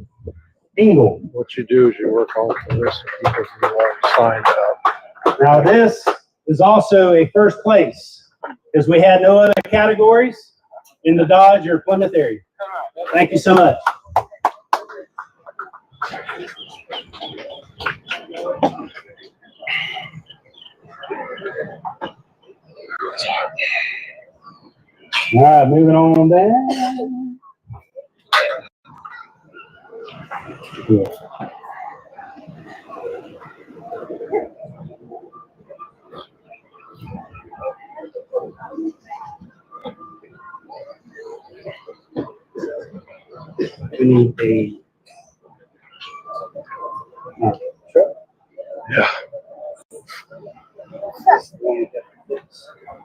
Speaker 2: What you do is you work on the list of people who are signed up.
Speaker 6: Now this is also a first place because we had no other categories in the Dodge or Plymouth area. Thank you so much. All right, moving on down. Yeah. We need a truck.
Speaker 2: Yeah.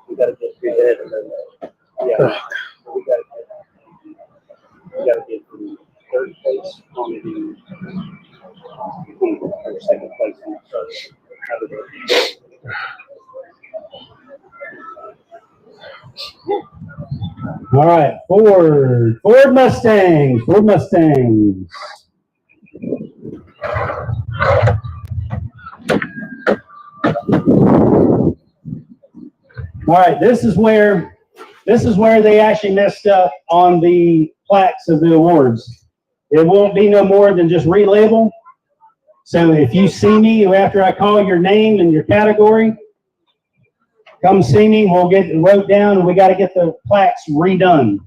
Speaker 6: We gotta get through that and then, yeah, we gotta get the third place on the or second place on the first. All right, Ford Mustangs. All right, this is where they actually messed up on the plaques of the awards. It won't be no more than just relabel. So if you see me after I call your name and your category, come see me. We'll get it wrote down, and we got to get the plaques redone.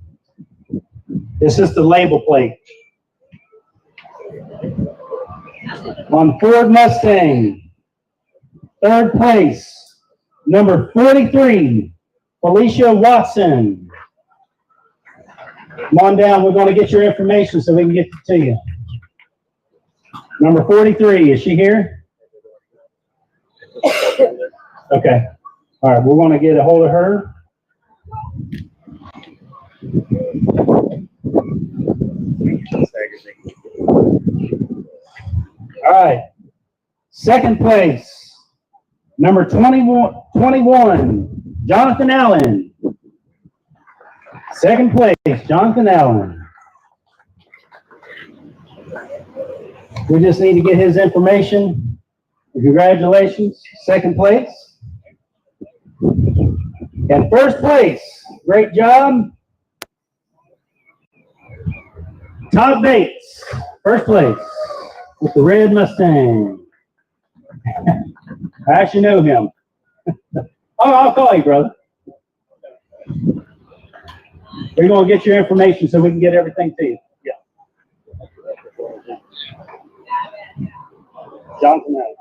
Speaker 6: This is the label plate. On Ford Mustang, third place, number 43, Felicia Watson. Come on down. We're going to get your information so we can get it to you. Number 43, is she here? Okay. All right, we're going to get a hold of her. All right. Second place, number 21, Jonathan Allen. Second place, Jonathan Allen. We just need to get his information. Congratulations, second place. And first place, great job, Todd Bates, first place with the red Mustang. I actually know him. Oh, I'll call you, brother. We're going to get your information so we can get everything to you. Yeah. Jonathan.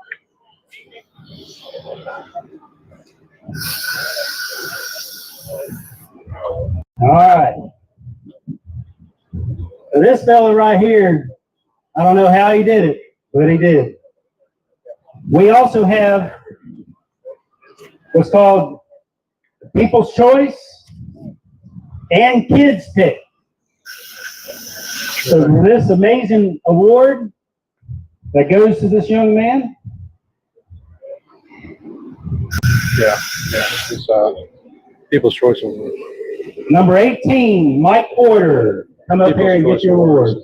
Speaker 6: All right. So this fella right here, I don't know how he did it, but he did. We also have what's called People's Choice and Kids Pick. So this amazing award that goes to this young man.
Speaker 2: Yeah. It's People's Choice Award.
Speaker 6: Number 18, Mike Porter. Come up here and get your award.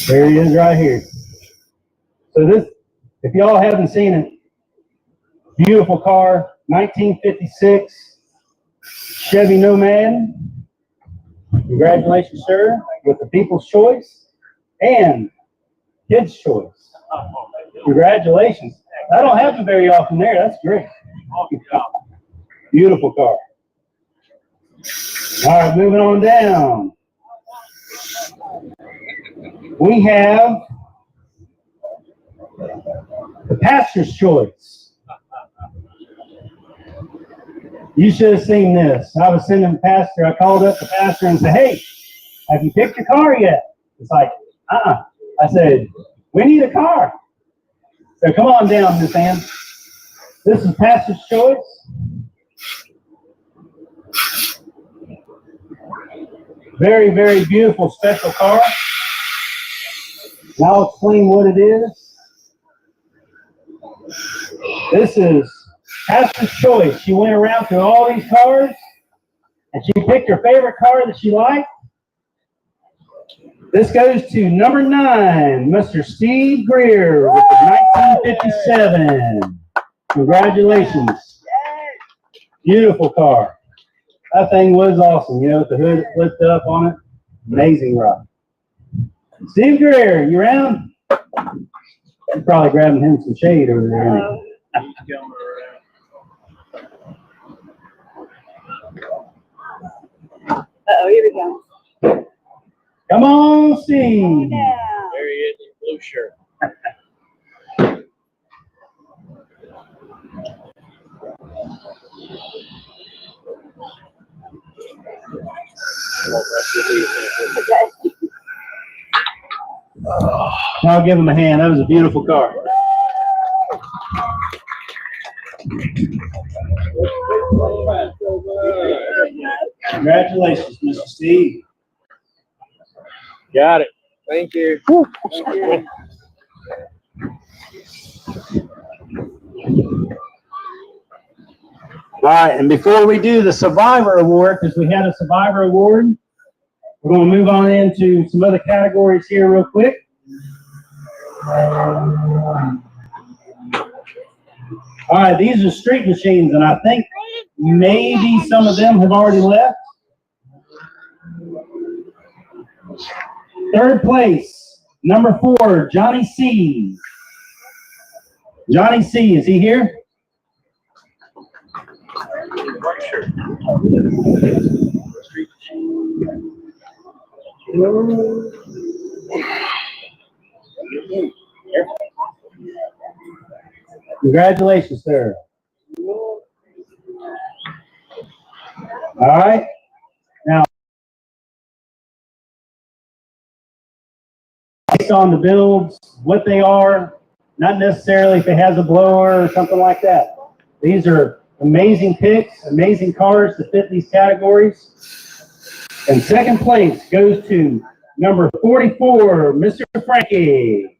Speaker 6: There he is right here. So this, if y'all haven't seen it, beautiful car, 1956 Chevy Nomad. Congratulations, sir, with the People's Choice and Kids' Choice. Congratulations. I don't happen very often there. That's great. Beautiful car. All right, moving on down. We have the Pastor's Choice. You should have seen this. I was sending the pastor. I called up the pastor and said, "Hey, have you picked your car yet?" It's like, I said, "We need a car." So come on down, Miss Ann. This is Pastor's Choice. Very, very beautiful, special car. And I'll explain what it is. This is Pastor's Choice. She went around through all these cars, and she picked her favorite car that she liked. This goes to number 9, Mr. Steve Greer with the 1957. Congratulations. Beautiful car. That thing was awesome, you know, with the hood that flipped up on it. Amazing ride. Steve Greer, you around? You're probably grabbing him some shade over there.
Speaker 8: Uh-oh, here we go.
Speaker 6: Come on, Steve.
Speaker 7: There he is in blue shirt.
Speaker 6: I'll give him a hand. That was a beautiful car. Congratulations, Mr. Steve.
Speaker 7: Got it. Thank you. Thank you.
Speaker 6: All right, and before we do the Survivor Award, because we had a Survivor Award, we're going to move on into some other categories here real quick. All right, these are street machines, and I think maybe some of them have already left. Third place, number 4, Johnny C. Johnny C, is he here? Congratulations, sir. All right. Now, based on the builds, what they are, not necessarily if it has a blower or something like that. These are amazing picks, amazing cars to fit these categories. And second place goes to number 44, Mr. Frankie.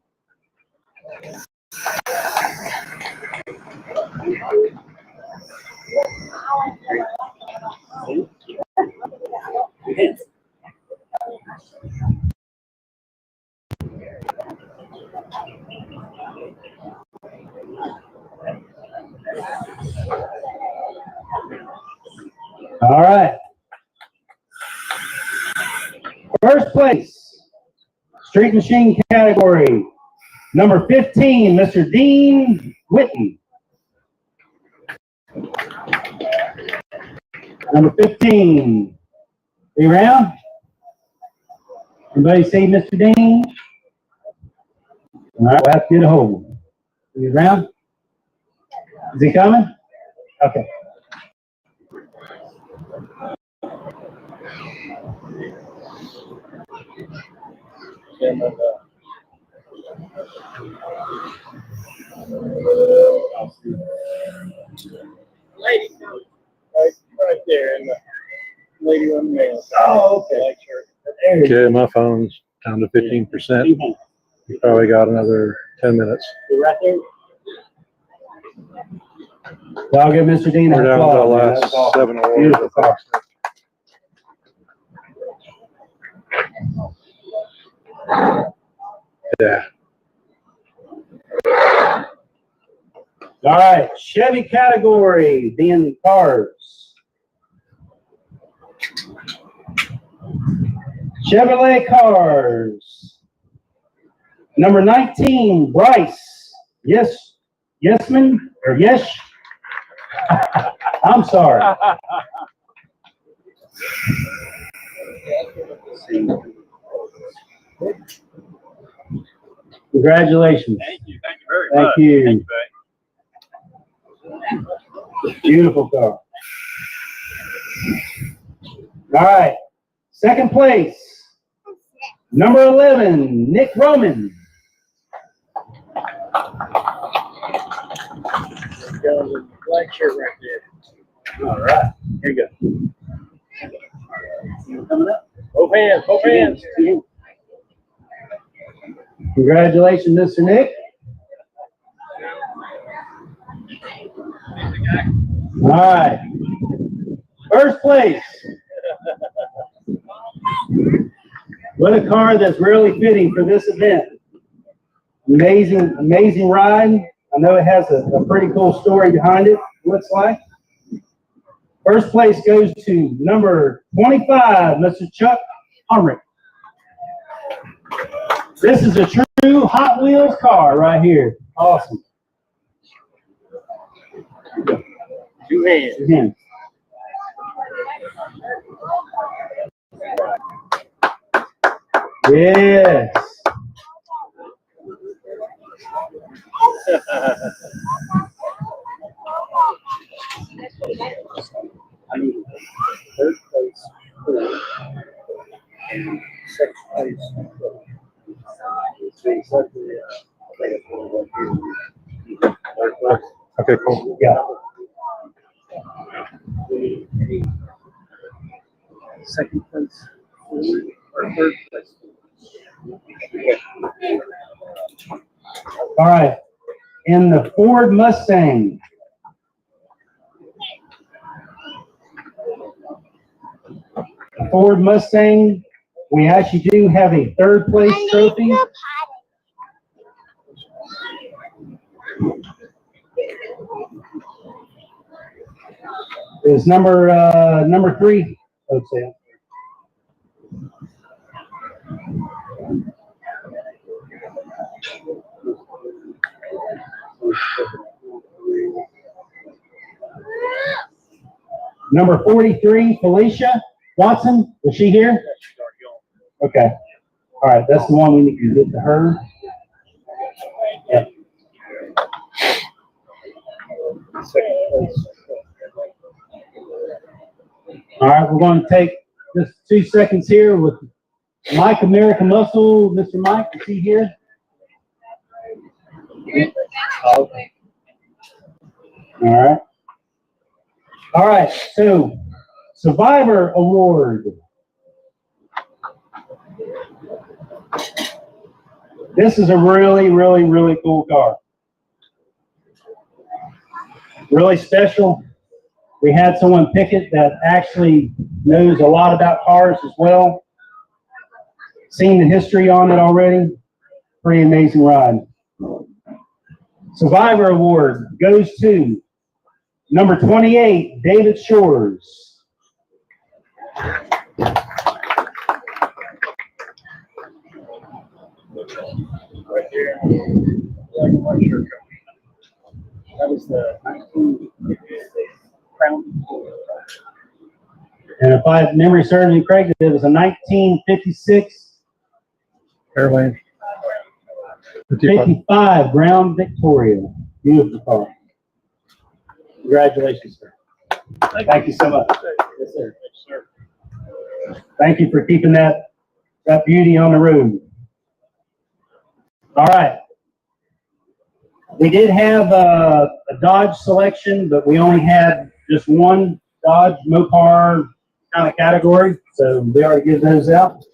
Speaker 6: All right. First place, street machine category, number 15, Mr. Dean Whitten. Number 15. Are you around? Anybody see Mr. Dean? All right, we'll have to get a hold of him. Are you around? Is he coming? Okay.
Speaker 9: Lady, right there, and the lady on the mail.
Speaker 6: Oh, okay. There you go.
Speaker 2: Okay, my phone's down to 15%. You probably got another 10 minutes.
Speaker 6: You're right there. So I'll give Mr. Dean a
Speaker 2: We're down to the
Speaker 6: call. Man.
Speaker 2: last
Speaker 6: That's awesome.
Speaker 2: 7 awards.
Speaker 6: Beautiful car.
Speaker 2: Yeah.
Speaker 6: All right, Chevy category being cars. Chevrolet cars. Number 19, Bryce. Yesman or Yes? I'm sorry. Congratulations.
Speaker 7: Thank you. Thank you very
Speaker 6: Thank
Speaker 7: much.
Speaker 6: you.
Speaker 7: Thank you, buddy.
Speaker 6: Beautiful car. All right. Second place. Number 11, Nick Roman.
Speaker 9: Black shirt right there.
Speaker 6: All right. Here you go. Coming up.
Speaker 9: Both hands, both hands.
Speaker 6: Congratulations, Mr. Nick. All right. First place. What a car that's really fitting for this event. Amazing, amazing ride. I know it has a pretty cool story behind it, looks like. First place goes to number 25, Mr. Chuck Humrick. This is a true Hot Wheels car right here. Awesome.
Speaker 9: Two hands.
Speaker 6: Again. Yes.
Speaker 9: I need third place, four, and second place. So exactly, I think it's one of them. Third place.
Speaker 2: Okay, cool.
Speaker 6: Yeah.
Speaker 9: Second place, or third place.
Speaker 6: All right. In the Ford Mustang. The Ford Mustang, we actually do have a third place trophy. Is number 3, I would say. Number 43, Felicia Watson. Is she here? Okay. All right, that's the one we need to get to her. Yep. All right, we're going to take just 2 seconds here with Mike American Muscle. Mr. Mike, is he here? All right. All right, so Survivor Award. This is a really, really, really cool car. Really special. We had someone pick it that actually knows a lot about cars as well. Seen the history on it already. Pretty amazing ride. Survivor Award goes to number 28, David Shores.
Speaker 9: Right there. Black and white shirt. That was the 1956 Crown.
Speaker 6: And if I memory serves me correct, it was a 1956
Speaker 2: Airlane.
Speaker 6: 55 Brown Victoria. Beautiful car. Congratulations, sir. Thank you so much. Yes, sir. Thank you for keeping that beauty on the road. All right. We did have a Dodge selection, but we only had just one Dodge Mopar kind of category, so we already give those out.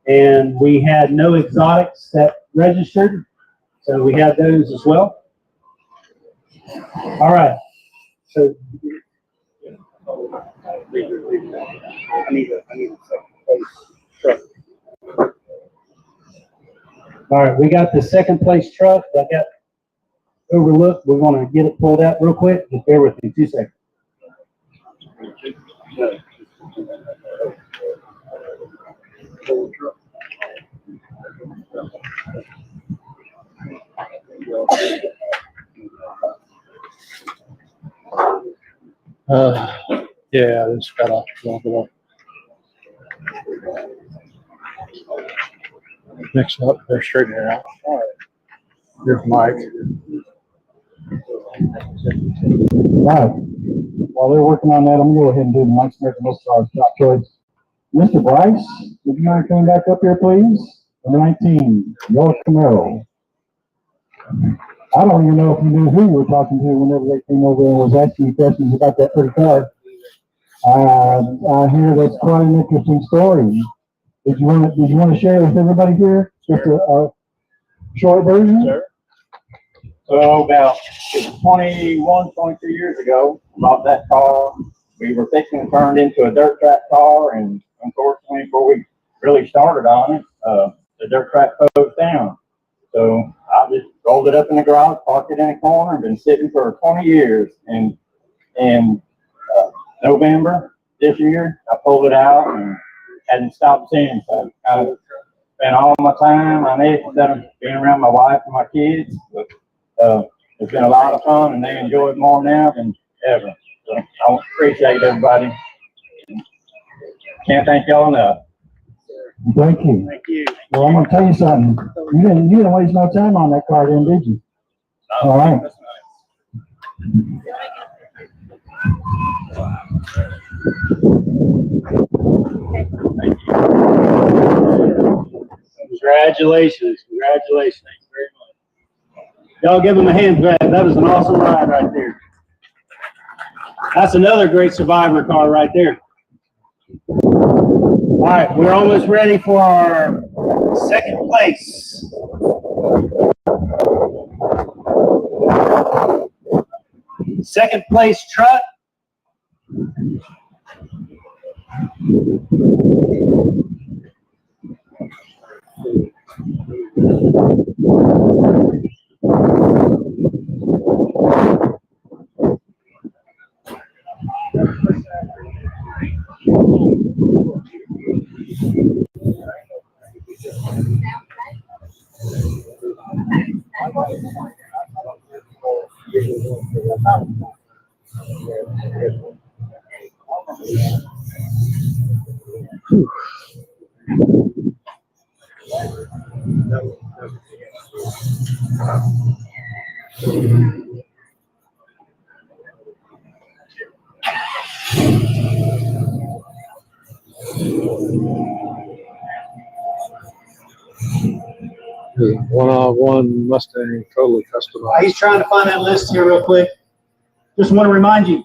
Speaker 6: And we had no exotics that registered, so we have those as well. All right. So I need a truck. All right, we got the second place truck that got overlooked. We're going to get it pulled out real quick. Just bear with me 2 seconds.
Speaker 2: Yeah, this got off a little bit. Next up, they're straightening it out. All right. Here's Mike.
Speaker 3: Right. While they're working on that, I'm gonna go ahead and do the Mike Smith and most of our top choice. Mr. Bryce, would you mind coming back up here, please? Number 19, Noah Camaro. I don't even know if you knew who you were talking to whenever they came over and was asking you questions about that pretty car. I hear that's quite an interesting story. Did you want to share it with everybody here? Just a short version?
Speaker 6: Sure. So about 21, 22 years ago, bought that car. We were fixing to turn it into a dirt track car, and unfortunately, before we really started on it, the dirt track closed down. So I just rolled it up in the garage, parked it in a corner, and been sitting for 20 years. And in November this year, I pulled it out and hadn't stopped since. So I spent all my time on it instead of being around my wife and my kids. But it's been a lot of fun, and they enjoy it more now than ever. So I appreciate everybody. Can't thank y'all enough.
Speaker 3: Thank you.
Speaker 6: Thank you.
Speaker 3: Well, I'm gonna tell you something. You didn't waste no time on that car then, did you? All right.
Speaker 6: Congratulations. Congratulations. Thank you very much. Y'all give them a hand grab. That was an awesome ride right there. That's another great Survivor car right there. All right, we're almost ready for our second place. Second place truck.
Speaker 2: One Mustang, totally customized.
Speaker 6: He's trying to find that list here real quick. Just want to remind you,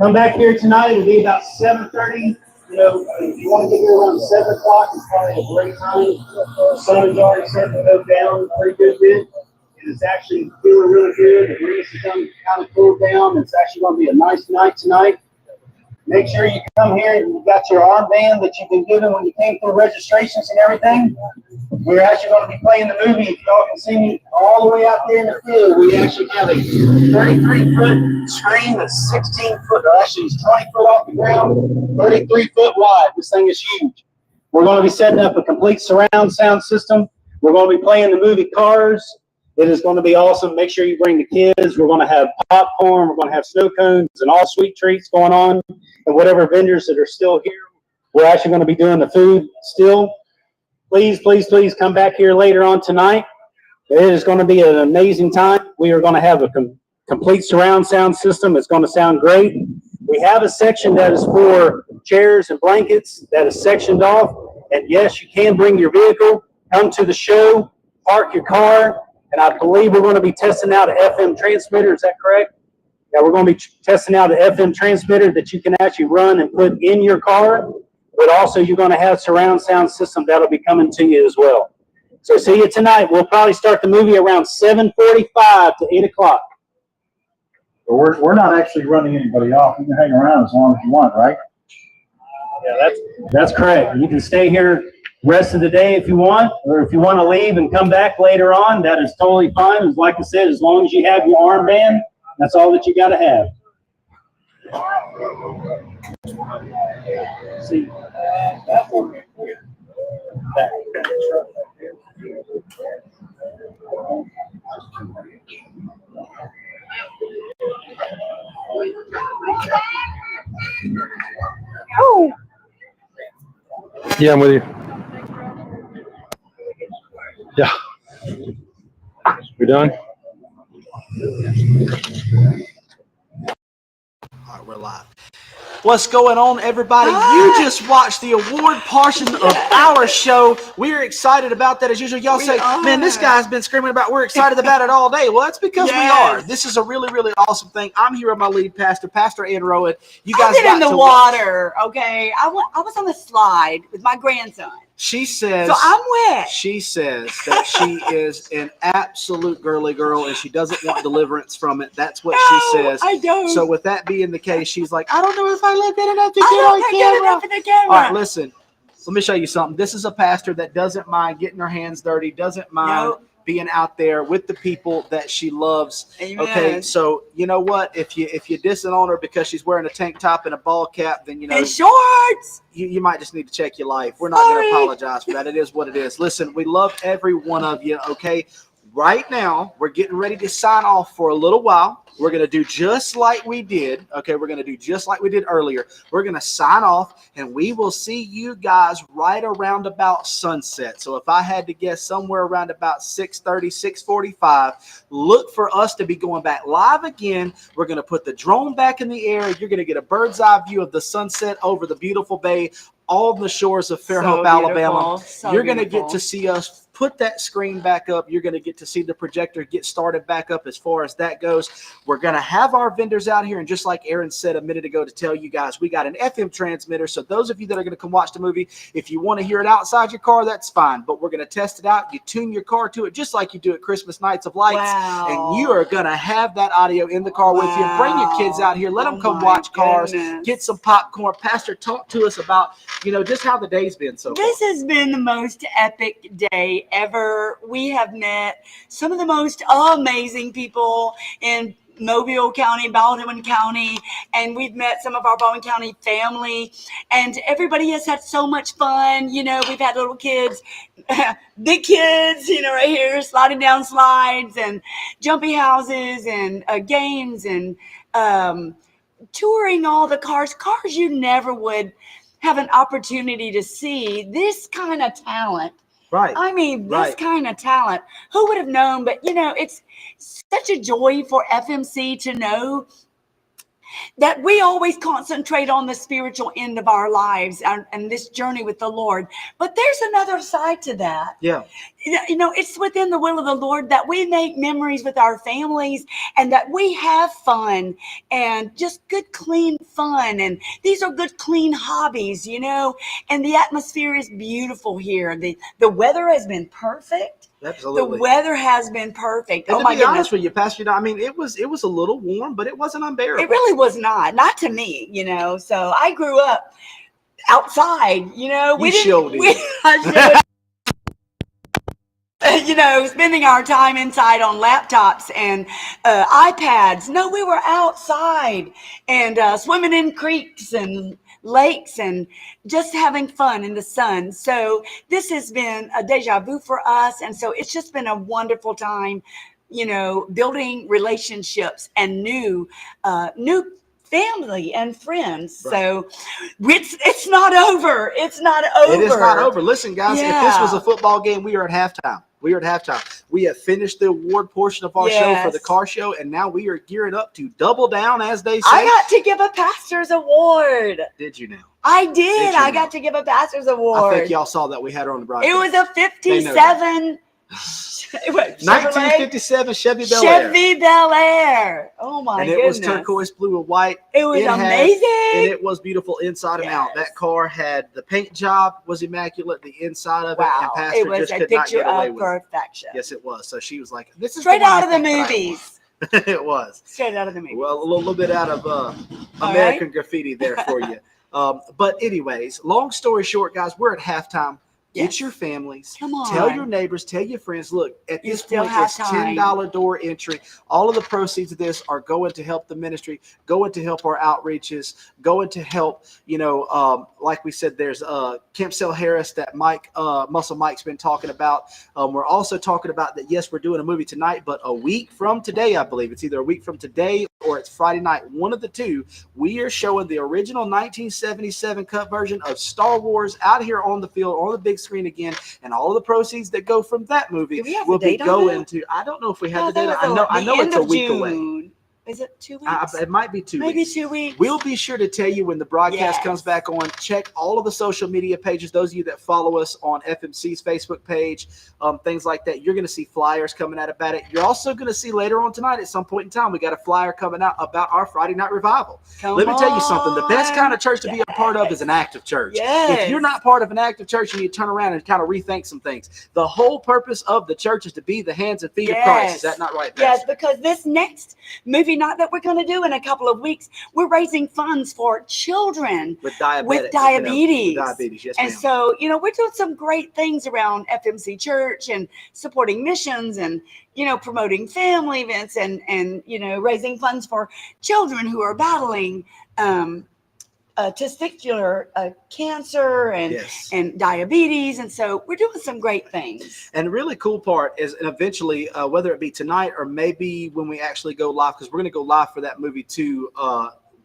Speaker 6: come back here tonight. It'll be about 7:30. You know, if you want to get here around 7 o'clock, it's probably a great time. The sun is already starting to go down a pretty good bit. And it's actually feeling really good. The breeze is kind of cooled down. It's actually going to be a nice night tonight. Make sure you come here and you've got your armband that you've been given when you came through registrations and everything. We're actually going to be playing the movie. If y'all can see me all the way out there in the field, we actually have a 33-foot screen that's 16 foot, or actually it's 20 foot off the ground, 33 foot wide. This thing is huge. We're going to be setting up a complete surround sound system. We're going to be playing the movie Cars. It is going to be awesome. Make sure you bring the kids. We're going to have popcorn. We're going to have snow cones and all sweet treats going on. And whatever vendors that are still here, we're actually going to be doing the food still. Please, please, please come back here later on tonight. It is going to be an amazing time. We are going to have a complete surround sound system. It's going to sound great. We have a section that is for chairs and blankets that is sectioned off. And yes, you can bring your vehicle, come to the show, park your car. And I believe we're going to be testing out an FM transmitter. Is that correct? Yeah, we're going to be testing out an FM transmitter that you can actually run and put in your car. But also you're going to have surround sound system that'll be coming to you as well. So see you tonight. We'll probably start the movie around 7:45 to 8 o'clock.
Speaker 3: We're not actually running anybody off. You can hang around as long as you want, right?
Speaker 6: Yeah, that's correct. You can stay here rest of the day if you want, or if you want to leave and come back later on, that is totally fine. Like I said, as long as you have your armband, that's all that you got to have. See,
Speaker 2: Oh. Yeah, I'm with you. Yeah. We done?
Speaker 1: All right, we're live. What's going on, everybody? You just watched the award portion of our show. We're excited about that as usual. Y'all say, man, this guy's been screaming about we're excited about it all day. Well, that's because we are. This is a really, really awesome thing. I'm here with my lead pastor, Pastor Ann Rowan. You guys
Speaker 11: I've been
Speaker 1: got
Speaker 11: in the
Speaker 1: to
Speaker 11: water, okay? I was on the slide with my grandson.
Speaker 1: She says,
Speaker 11: so I'm wet.
Speaker 1: She says that she is an absolute girly girl and she doesn't want deliverance from it. That's what she says.
Speaker 11: I don't.
Speaker 1: So with that being the case, she's like, I don't know if I look good enough to get on camera. All right, listen. Let me show you something. This is a pastor that doesn't mind getting her hands dirty, doesn't mind being out there with the people that she loves.
Speaker 11: Amen.
Speaker 1: Okay, so you know what? If you dissing on her because she's wearing a tank top and a ball cap, then you know
Speaker 11: and shorts.
Speaker 1: You might just need to check your life. We're not going to apologize for that. It is what it is. Listen, we love every one of you. Okay, right now we're getting ready to sign off for a little while. We're going to do just like we did. Okay, we're going to do just like we did earlier. We're going to sign off, and we will see you guys right around about sunset. So if I had to guess, somewhere around about 6:30, 6:45, look for us to be going back live again. We're going to put the drone back in the air. You're going to get a bird's eye view of the sunset over the beautiful bay, all the shores of Fairhope, Alabama. You're going to get to see us put that screen back up. You're going to get to see the projector get started back up as far as that goes. We're going to have our vendors out here. And just like Aaron said a minute ago to tell you guys, we got an FM transmitter. So those of you that are going to come watch the movie, if you want to hear it outside your car, that's fine. But we're going to test it out. You tune your car to it just like you do at Christmas Nights of Lights.
Speaker 11: Wow.
Speaker 1: And you are going to have that audio in the car with you. Bring your kids out here. Let them come watch cars. Get some popcorn. Pastor, talk to us about, just how the day's been so far.
Speaker 11: This has been the most epic day ever. We have met some of the most amazing people in Mobile County, Baldwin County, and we've met some of our Baldwin County family, and everybody has had so much fun. We've had little kids, big kids, right here, sliding down slides and jumpy houses and games and touring all the cars you never would have an opportunity to see. This kind of talent.
Speaker 1: Right.
Speaker 11: I mean, this kind of talent. Who would have known? But, it's such a joy for FMC to know that we always concentrate on the spiritual end of our lives and this journey with the Lord. But there's another side to that.
Speaker 1: Yeah.
Speaker 11: It's within the will of the Lord that we make memories with our families and that we have fun and just good, clean fun. And these are good, clean hobbies, and the atmosphere is beautiful here. The weather has been perfect.
Speaker 1: Absolutely.
Speaker 11: The weather has been perfect.
Speaker 1: And to be honest with you, Pastor, it was a little warm, but it wasn't unbearable.
Speaker 11: It really was not to me, So I grew up outside,
Speaker 1: We showed it.
Speaker 11: Spending our time inside on laptops and iPads. No, we were outside and swimming in creeks and lakes and just having fun in the sun. So this has been a deja vu for us. And so it's just been a wonderful time, you know, building relationships and new family and friends.
Speaker 1: Right.
Speaker 11: So it's not over. It's not over.
Speaker 1: It is not over. Listen, guys, if this was
Speaker 11: Yeah.
Speaker 1: a football game, we are at halftime. We are at halftime. We have finished the award portion of our show for the car show, and now we are gearing up to double down, as they say.
Speaker 11: I got to give a pastor's award.
Speaker 1: Did you now?
Speaker 11: I did.
Speaker 1: Did you
Speaker 11: I
Speaker 1: now?
Speaker 11: got to give a pastor's award.
Speaker 1: I think y'all saw that we had her on the broadcast.
Speaker 11: It was a
Speaker 1: They know that.
Speaker 11: 57
Speaker 1: 1957 Chevy Bel Air.
Speaker 11: Chevy Bel Air. Oh my
Speaker 1: And it
Speaker 11: goodness.
Speaker 1: was turquoise blue and white.
Speaker 11: It was
Speaker 1: had-
Speaker 11: amazing.
Speaker 1: And it was beautiful inside and out.
Speaker 11: Yes.
Speaker 1: That car had the paint job was immaculate, the inside of it, and
Speaker 11: Wow.
Speaker 1: Pastor
Speaker 11: It was
Speaker 1: just
Speaker 11: a
Speaker 1: could not
Speaker 11: picture
Speaker 1: get away
Speaker 11: of
Speaker 1: with it.
Speaker 11: perfection.
Speaker 1: Yes, it was. So she was like, "This is
Speaker 11: Straight
Speaker 1: the one
Speaker 11: out of
Speaker 1: I
Speaker 11: the
Speaker 1: think that I
Speaker 11: movies.
Speaker 1: want." It was.
Speaker 11: Straight out of the movies.
Speaker 1: Well, a little bit out of
Speaker 11: All
Speaker 1: American
Speaker 11: right.
Speaker 1: Graffiti there for you. But anyways, long story short, guys, we're at halftime. Get
Speaker 11: Yes.
Speaker 1: your families.
Speaker 11: Come on.
Speaker 1: Tell your neighbors. Tell your friends. Look, at
Speaker 11: You
Speaker 1: this
Speaker 11: still
Speaker 1: point,
Speaker 11: have
Speaker 1: it's
Speaker 11: time.
Speaker 1: $10 door entry. All of the proceeds of this are going to help the ministry, going to help our outreaches, going to help, like we said, there's Camp Sell Harris that Muscle Mike's been talking about. We're also talking about that, yes, we're doing a movie tonight, but a week from today, I believe it's either a week from today or it's Friday night, one of the two, we are showing the original 1977 cut version of Star Wars out here on the field, on the big screen again, and all of the proceeds that go from that movie
Speaker 11: Do we have
Speaker 1: will
Speaker 11: the
Speaker 1: be
Speaker 11: date on
Speaker 1: going
Speaker 11: that?
Speaker 1: to, I don't know if we
Speaker 11: Oh,
Speaker 1: have the
Speaker 11: that
Speaker 1: date.
Speaker 11: was
Speaker 1: I
Speaker 11: the
Speaker 1: know
Speaker 11: end
Speaker 1: it's a
Speaker 11: of
Speaker 1: week away.
Speaker 11: June. Is it 2 weeks?
Speaker 1: It might be 2
Speaker 11: Maybe
Speaker 1: weeks.
Speaker 11: 2 weeks.
Speaker 1: We'll be sure to tell you when the broadcast
Speaker 11: Yes.
Speaker 1: comes back on. Check all of the social media pages. Those of you that follow us on FMC's Facebook page, things like that, you're going to see flyers coming out about it. You're also going to see later on tonight at some point in time, we got a flyer coming out about our Friday night revival. Let me tell you something. The best kind of church to be a part of is an active church.
Speaker 11: Yes.
Speaker 1: If you're not part of an active church, you need to turn around and kind of rethink some things. The whole purpose of the church is to be the hands and feet of Christ. Is that not right,
Speaker 11: Yes,
Speaker 1: Pastor?
Speaker 11: because this next movie night that we're going to do in a couple of weeks, we're raising funds for children
Speaker 1: With diabetes.
Speaker 11: with diabetes.
Speaker 1: With diabetes, yes,
Speaker 11: And
Speaker 1: ma'am.
Speaker 11: so, we're doing some great things around FMC Church and supporting missions and, promoting family events and raising funds for children who are battling testicular cancer and
Speaker 1: Yes.
Speaker 11: and diabetes. And so we're doing some great things.
Speaker 1: And the really cool part is, and eventually, whether it be tonight or maybe when we actually go live, because we're going to go live for that movie too,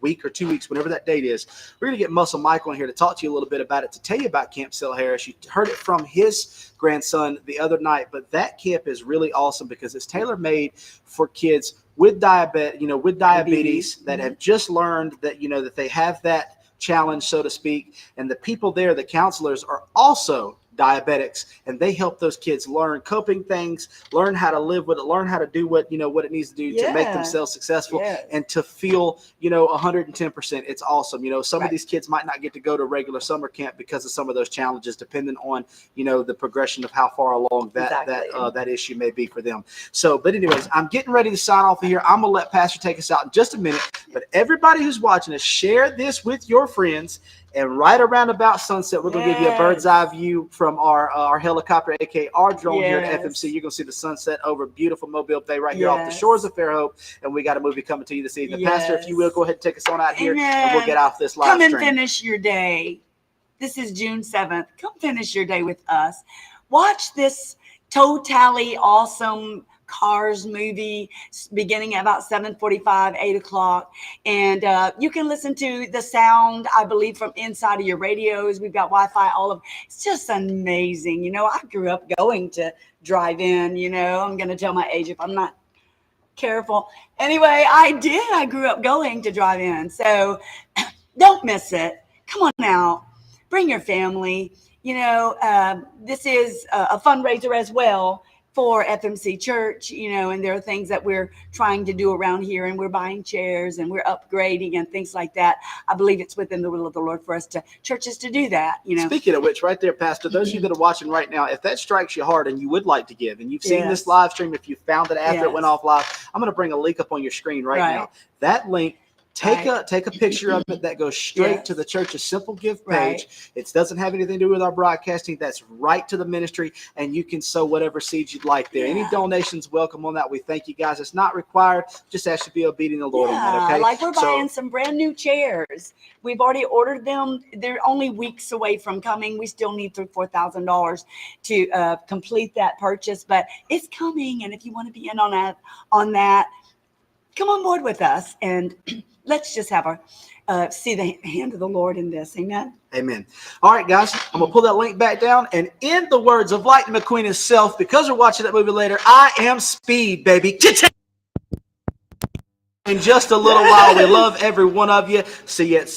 Speaker 1: week or 2 weeks, whenever that date is, we're going to get Muscle Mike on here to talk to you a little bit about it, to tell you about Camp Sell Harris. You heard it from his grandson the other night, but that camp is really awesome because it's tailor-made for kids with diabetes that have just learned that, that they have that challenge, so to speak. And the people there, the counselors, are also diabetics, and they help those kids learn coping things, learn how to live with it, learn how to do what it needs to do to make
Speaker 11: Yeah.
Speaker 1: themselves successful
Speaker 11: Yes.
Speaker 1: and to feel 110%. It's awesome. Some
Speaker 11: Right.
Speaker 1: of these kids might not get to go to regular summer camp because of some of those challenges, depending on the progression of how far along that issue may be for them. So, but anyways, I'm getting ready to sign off of here. I'm gonna let Pastor take us out in just a minute. But everybody who's watching us, share this with your friends. And right around about sunset, we're going to give you a bird's eye view from our helicopter, aka our drone here at
Speaker 11: Yes.
Speaker 1: FMC. You're going to see the sunset over beautiful Mobile Bay right here off the
Speaker 11: Yes.
Speaker 1: shores of Fairhope. And we got a movie coming to you this evening. Pastor, if you will,
Speaker 11: Yes.
Speaker 1: go ahead and take us on out here, and
Speaker 11: Amen.
Speaker 1: we'll get off this live
Speaker 11: Come and
Speaker 1: stream.
Speaker 11: finish your day. This is June 7th. Come finish your day with us. Watch this totally awesome Cars movie beginning at about 7:45, 8 o'clock. And you can listen to the sound, I believe, from inside of your radios. We've got Wi-Fi, it's just amazing. I grew up going to drive-in, I'm going to tell my age if I'm not careful. Anyway, I grew up going to drive-in. So don't miss it. Come on out. Bring your family. This is a fundraiser as well for FMC Church, and there are things that we're trying to do around here, and we're buying chairs and we're upgrading and things like that. I believe it's within the will of the Lord for us churches to do that,
Speaker 1: Speaking of which, right there, Pastor, those of you that are watching right now, if that strikes you hard and you would like to give, and you've seen
Speaker 11: Yes.
Speaker 1: this live stream, if you found it after it
Speaker 11: Yes.
Speaker 1: went off live, I'm going to bring a link up on your screen right now. That link Take a picture of it that goes straight to the church's simple gift page. It doesn't have anything to do with our broadcasting. That's right to the ministry, and you can sow whatever seeds you'd like there. Any donations welcome on that. We thank you guys. It's not required. Just ask you to be obedient to the Lord on that, okay?
Speaker 11: Like we're buying some brand new chairs. We've already ordered them. They're only weeks away from coming. We still need $3,000 to $4,000 to complete that purchase, but it's coming. And if you want to be in on that, come on board with us, and let's just have our see the hand of the Lord in this. Amen.
Speaker 1: Amen. All right, guys, I'm gonna pull that link back down, and in the words of Lightning McQueen himself, because we're watching that movie later, I am speed, baby. In just a little while, we love every one of you. See you at